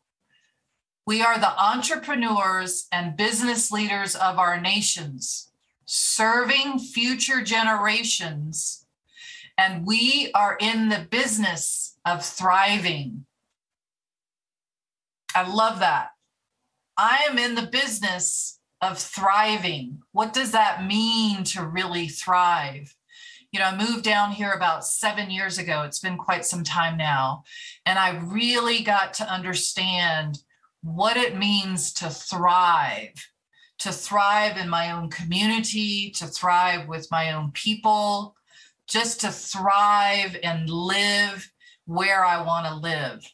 We are the entrepreneurs and business leaders of our nations, serving future generations, and we are in the business of thriving. I love that. I am in the business of thriving. What does that mean to really thrive? I moved down here about 7 years ago. It's been quite some time now. And I really got to understand what it means to thrive in my own community, to thrive with my own people, just to thrive and live where I want to live.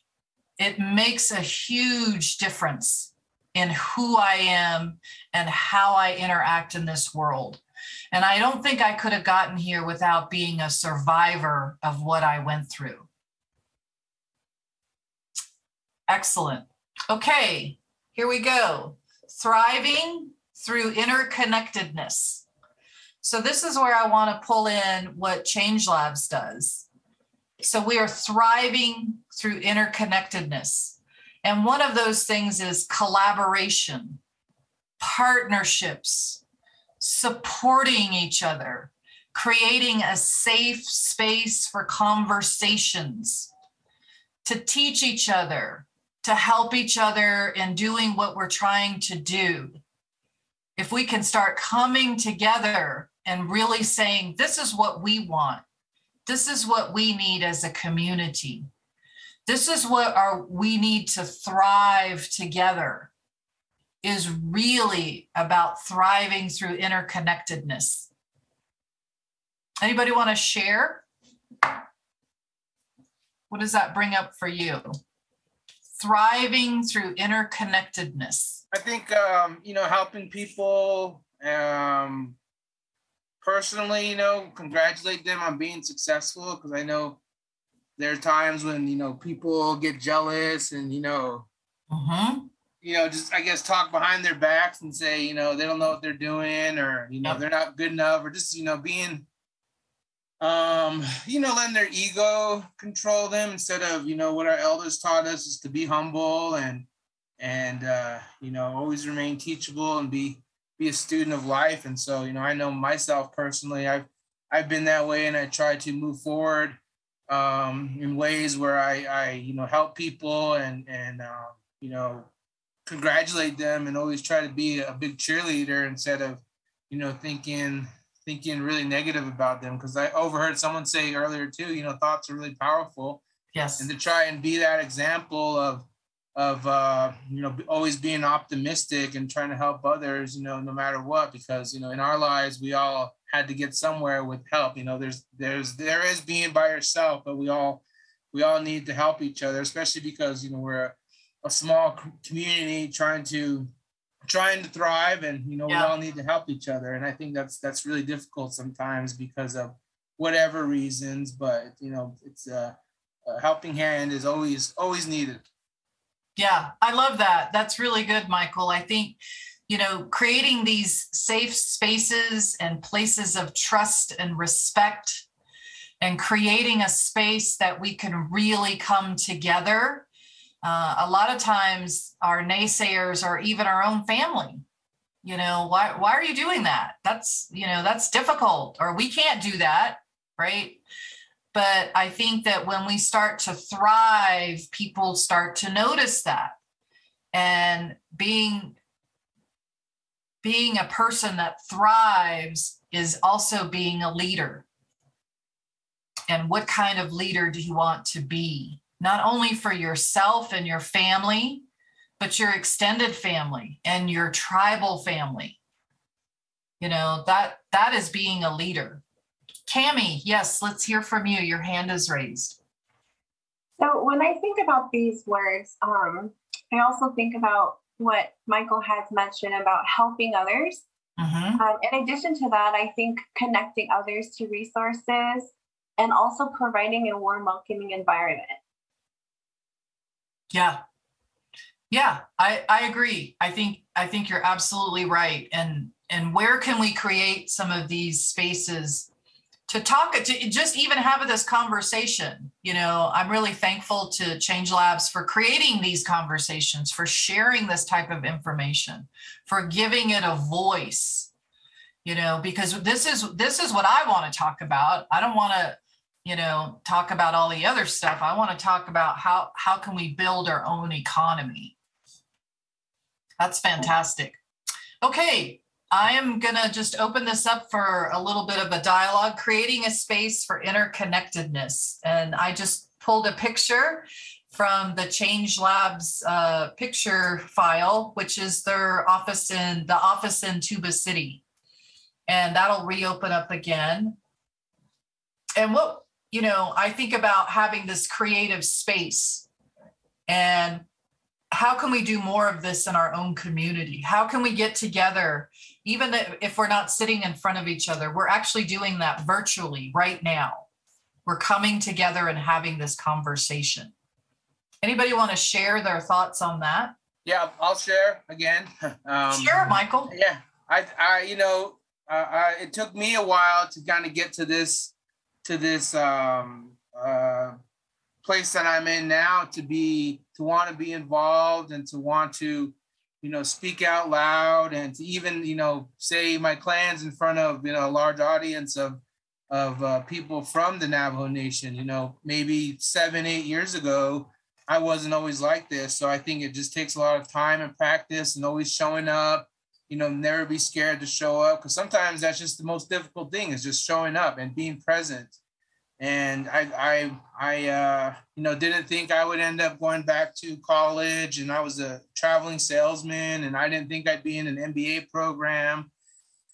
It makes a huge difference in who I am and how I interact in this world. And I don't think I could have gotten here without being a survivor of what I went through. Excellent. Okay, here we go. Thriving through interconnectedness. So this is where I want to pull in what Change Labs does. So we are thriving through interconnectedness. And one of those things is collaboration, partnerships, supporting each other, creating a safe space for conversations, to teach each other, to help each other in doing what we're trying to do. If we can start coming together and really saying, this is what we want. This is what we need as a community. This is what we need to thrive together, is really about thriving through interconnectedness. Anybody want to share? What does that bring up for you? Thriving through interconnectedness. I think, helping people, personally, congratulate them on being successful, because I know there are times when, people get jealous and, just, I guess, talk behind their backs and say, they don't know what they're doing, or, they're not good enough, or just, being letting their ego control them instead of, what our elders taught us is to be humble and always remain teachable and be a student of life. And so, I know myself personally, I've been that way, and I try to move forward in ways where I help people and congratulate them, and always try to be a big cheerleader instead of, thinking really negative about them. Because I overheard someone say earlier too, thoughts are really powerful. Yes. And to try and be that example of always being optimistic and trying to help others, no matter what, because, in our lives, we all had to get somewhere with help. There is being by yourself, but we all need to help each other, especially because, we're a small community trying to thrive, and, we all need to help each other. And I think that's really difficult sometimes because of whatever reasons, but, it's a helping hand is always needed. Yeah, I love that. That's really good, Michael. I think, creating these safe spaces and places of trust and respect, and creating a space that we can really come together. A lot of times our naysayers are even our own family. Why are you doing that? That's difficult, or we can't do that, right? But I think that when we start to thrive, people start to notice that. And being a person that thrives is also being a leader. And what kind of leader do you want to be? Not only for yourself and your family, but your extended family and your tribal family. That is being a leader. Cami, yes, let's hear from you. Your hand is raised. So when I think about these words, I also think about what Michael has mentioned about helping others. Mm-hmm. In addition to that, I think connecting others to resources and also providing a warm, welcoming environment. Yeah, I agree. I think you're absolutely right. And where can we create some of these spaces to just even have this conversation? I'm really thankful to Change Labs for creating these conversations, for sharing this type of information, for giving it a voice, because this is what I want to talk about. I don't want to, talk about all the other stuff. I want to talk about how can we build our own economy. That's fantastic. Okay. I am going to just open this up for a little bit of a dialogue, creating a space for interconnectedness. And I just pulled a picture from the Change Labs picture file, which is their office in Tuba City. And that'll reopen up again. And what, I think about having this creative space, and how can we do more of this in our own community? How can we get together? Even if we're not sitting in front of each other, we're actually doing that virtually right now. We're coming together and having this conversation. Anybody want to share their thoughts on that? Yeah, I'll share again. Sure, Michael. Yeah, it took me a while to kind of get to this place that I'm in now, to want to be involved and to want to, speak out loud, and to even, say my plans in front of, a large audience of people from the Navajo Nation. Maybe 7-8 years ago, I wasn't always like this. So I think it just takes a lot of time and practice, and always showing up, never be scared to show up. Because sometimes that's just the most difficult thing, is just showing up and being present. And I didn't think I would end up going back to college, and I was a traveling salesman, and I didn't think I'd be in an MBA program,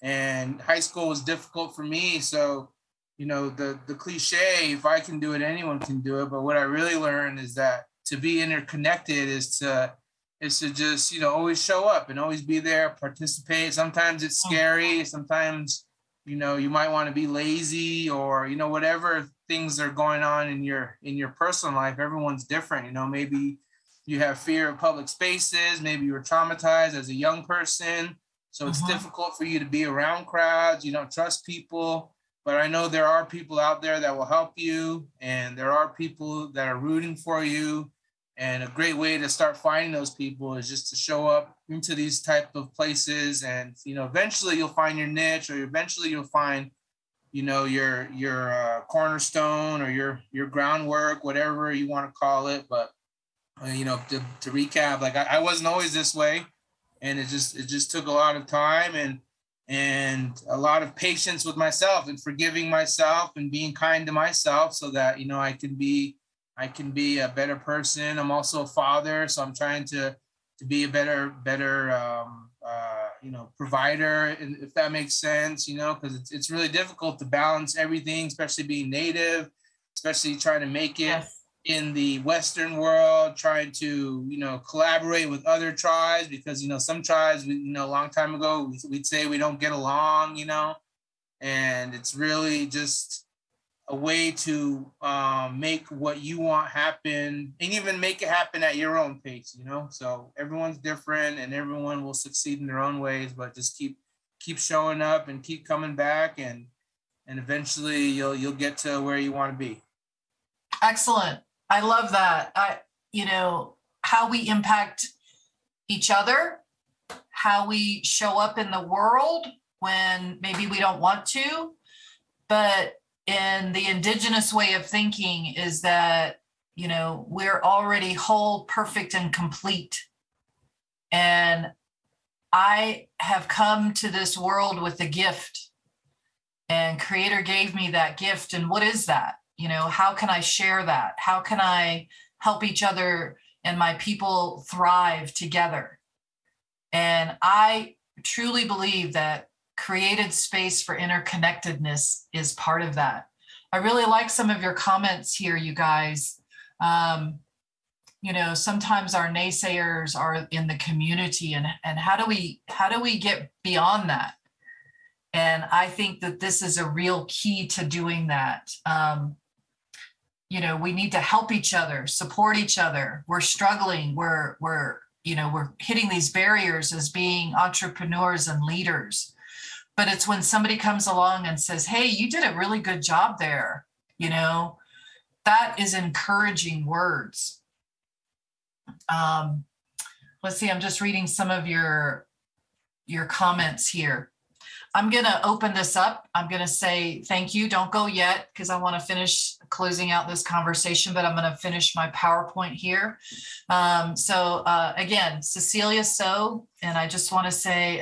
and high school was difficult for me. So, the cliche, if I can do it, anyone can do it. But what I really learned is that to be interconnected is to just, always show up and always be there, participate. Sometimes it's scary. Sometimes, you might want to be lazy, or, whatever things are going on in your personal life. Everyone's different. Maybe you have fear of public spaces. Maybe you were traumatized as a young person. So it's difficult for you to be around crowds. You don't trust people. but I know there are people out there that will help you, and there are people that are rooting for you. And a great way to start finding those people is just to show up into these type of places, and eventually you'll find your niche, or eventually you'll find your cornerstone, or your groundwork, whatever you want to call it. But to recap, like I wasn't always this way, and it just took a lot of time and a lot of patience with myself, and forgiving myself and being kind to myself, so that I can be a better person. I'm also a father, so I'm trying to be a better provider, if that makes sense, because it's really difficult to balance everything, especially being Native, especially trying to make it in the Western world, trying to, collaborate with other tribes, because, some tribes, a long time ago, we'd say we don't get along, and it's really just a way to make what you want happen, and even make it happen at your own pace, so everyone's different and everyone will succeed in their own ways, but just keep showing up and keep coming back, and eventually you'll get to where you want to be. Excellent. I love that. How we impact each other, how we show up in the world when maybe we don't want to, but in the Indigenous way of thinking is that, we're already whole, perfect, and complete. And I have come to this world with a gift, and Creator gave me that gift. And what is that? How can I share that? How can I help each other and my people thrive together? And I truly believe that created space for interconnectedness is part of that. I really like some of your comments here, you guys. Sometimes our naysayers are in the community, and how do we get beyond that? And I think that this is a real key to doing that. We need to help each other, support each other. We're struggling. We're hitting these barriers as being entrepreneurs and leaders. But it's when somebody comes along and says, hey, you did a really good job there. That is encouraging words. Let's see, I'm just reading some of your comments here. I'm going to open this up. I'm going to say thank you. Don't go yet, because I want to finish closing out this conversation, but I'm going to finish my PowerPoint here. Again, Ceceilia Tso, and I just want to say,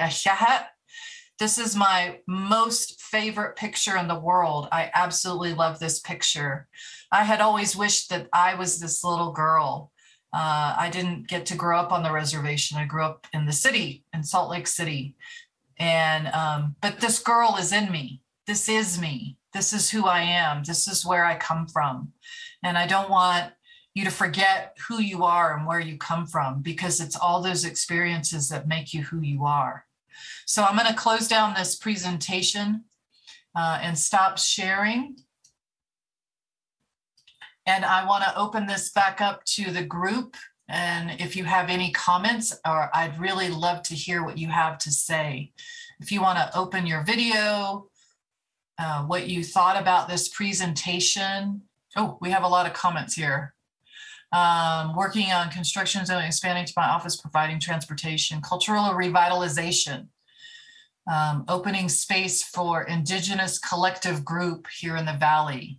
this is my most favorite picture in the world. I absolutely love this picture. I had always wished that I was this little girl. I didn't get to grow up on the reservation. I grew up in the city, in Salt Lake City. And, but this girl is in me. This is me. This is who I am. This is where I come from. And I don't want you to forget who you are and where you come from, because it's all those experiences that make you who you are. So I'm going to close down this presentation and stop sharing. And I want to open this back up to the group. And if you have any comments, or I'd really love to hear what you have to say. If you want to open your video, what you thought about this presentation. Oh, we have a lot of comments here. Working on construction zone, expanding to my office, providing transportation, cultural revitalization, opening space for Indigenous collective group here in the Valley.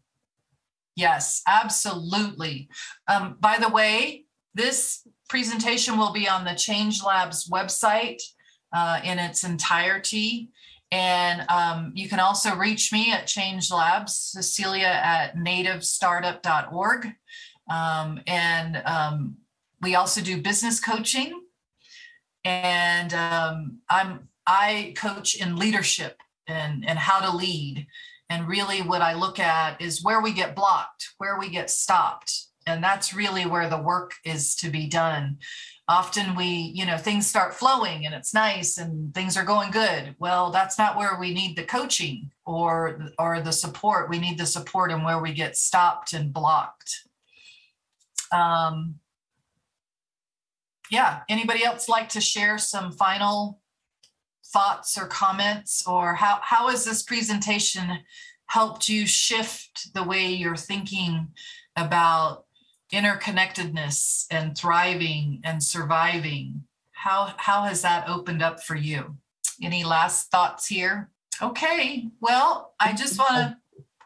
Yes, absolutely. By the way, this presentation will be on the Change Labs website in its entirety. And you can also reach me at Change Labs, Cecilia@nativestartup.org. We also do business coaching. And I coach in leadership and how to lead. And really what I look at is where we get blocked, where we get stopped. And that's really where the work is to be done. Often things start flowing and it's nice and things are going good. Well, that's not where we need the coaching or the support. We need the support in where we get stopped and blocked. Anybody else like to share some final thoughts or comments, or how is this presentation helped you shift the way you're thinking about interconnectedness and thriving and surviving? How has that opened up for you? Any last thoughts here? Okay, well, I just want to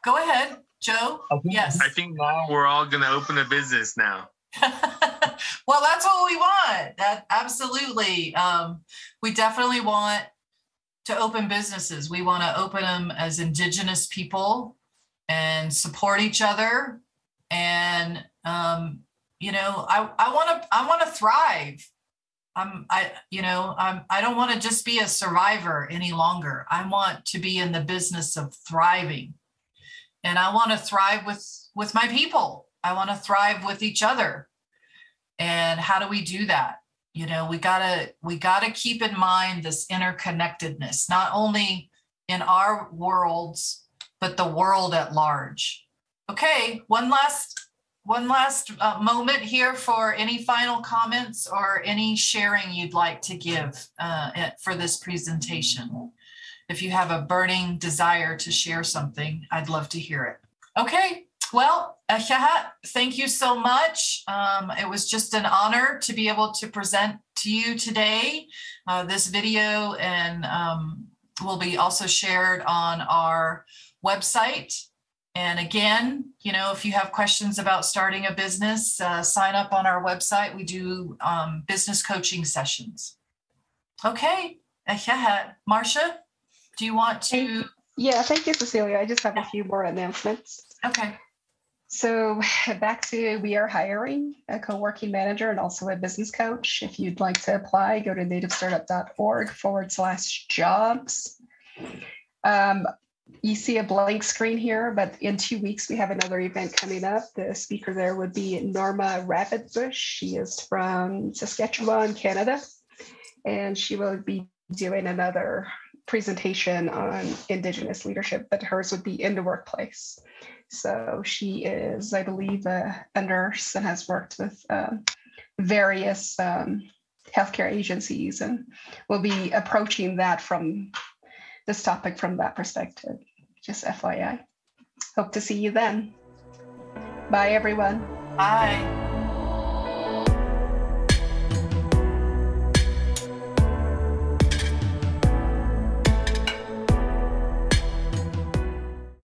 go ahead, Joe. Yes. I think now we're all going to open a business now. Well, that's what we want. That absolutely. We definitely want to open businesses. We want to open them as Indigenous people and support each other. And you know, I want to thrive. I don't want to just be a survivor any longer. I want to be in the business of thriving, and I want to thrive with my people. I want to thrive with each other. And how do we do that? You know, we gotta keep in mind this interconnectedness, not only in our worlds, but the world at large. Okay, one last moment here for any final comments or any sharing you'd like to give for this presentation. If you have a burning desire to share something, I'd love to hear it. Okay, well, thank you so much. It was just an honor to be able to present to you today. This video and will be also shared on our website. And again, you know, if you have questions about starting a business, sign up on our website. We do business coaching sessions. Okay, Marcia, do you want to? Yeah, thank you, Cecilia. I just have a few more announcements. Okay. So back to, we are hiring a co-working manager and also a business coach. If you'd like to apply, go to nativestartup.org/jobs. You see a blank screen here, but in 2 weeks, we have another event coming up. The speaker there would be Norma Rabbitbush. She is from Saskatchewan, Canada, and she will be doing another presentation on Indigenous leadership, but hers would be in the workplace. So she is, I believe, a nurse and has worked with various healthcare agencies, and will be approaching that from this topic from that perspective. Just FYI. Hope to see you then. Bye, everyone. Bye.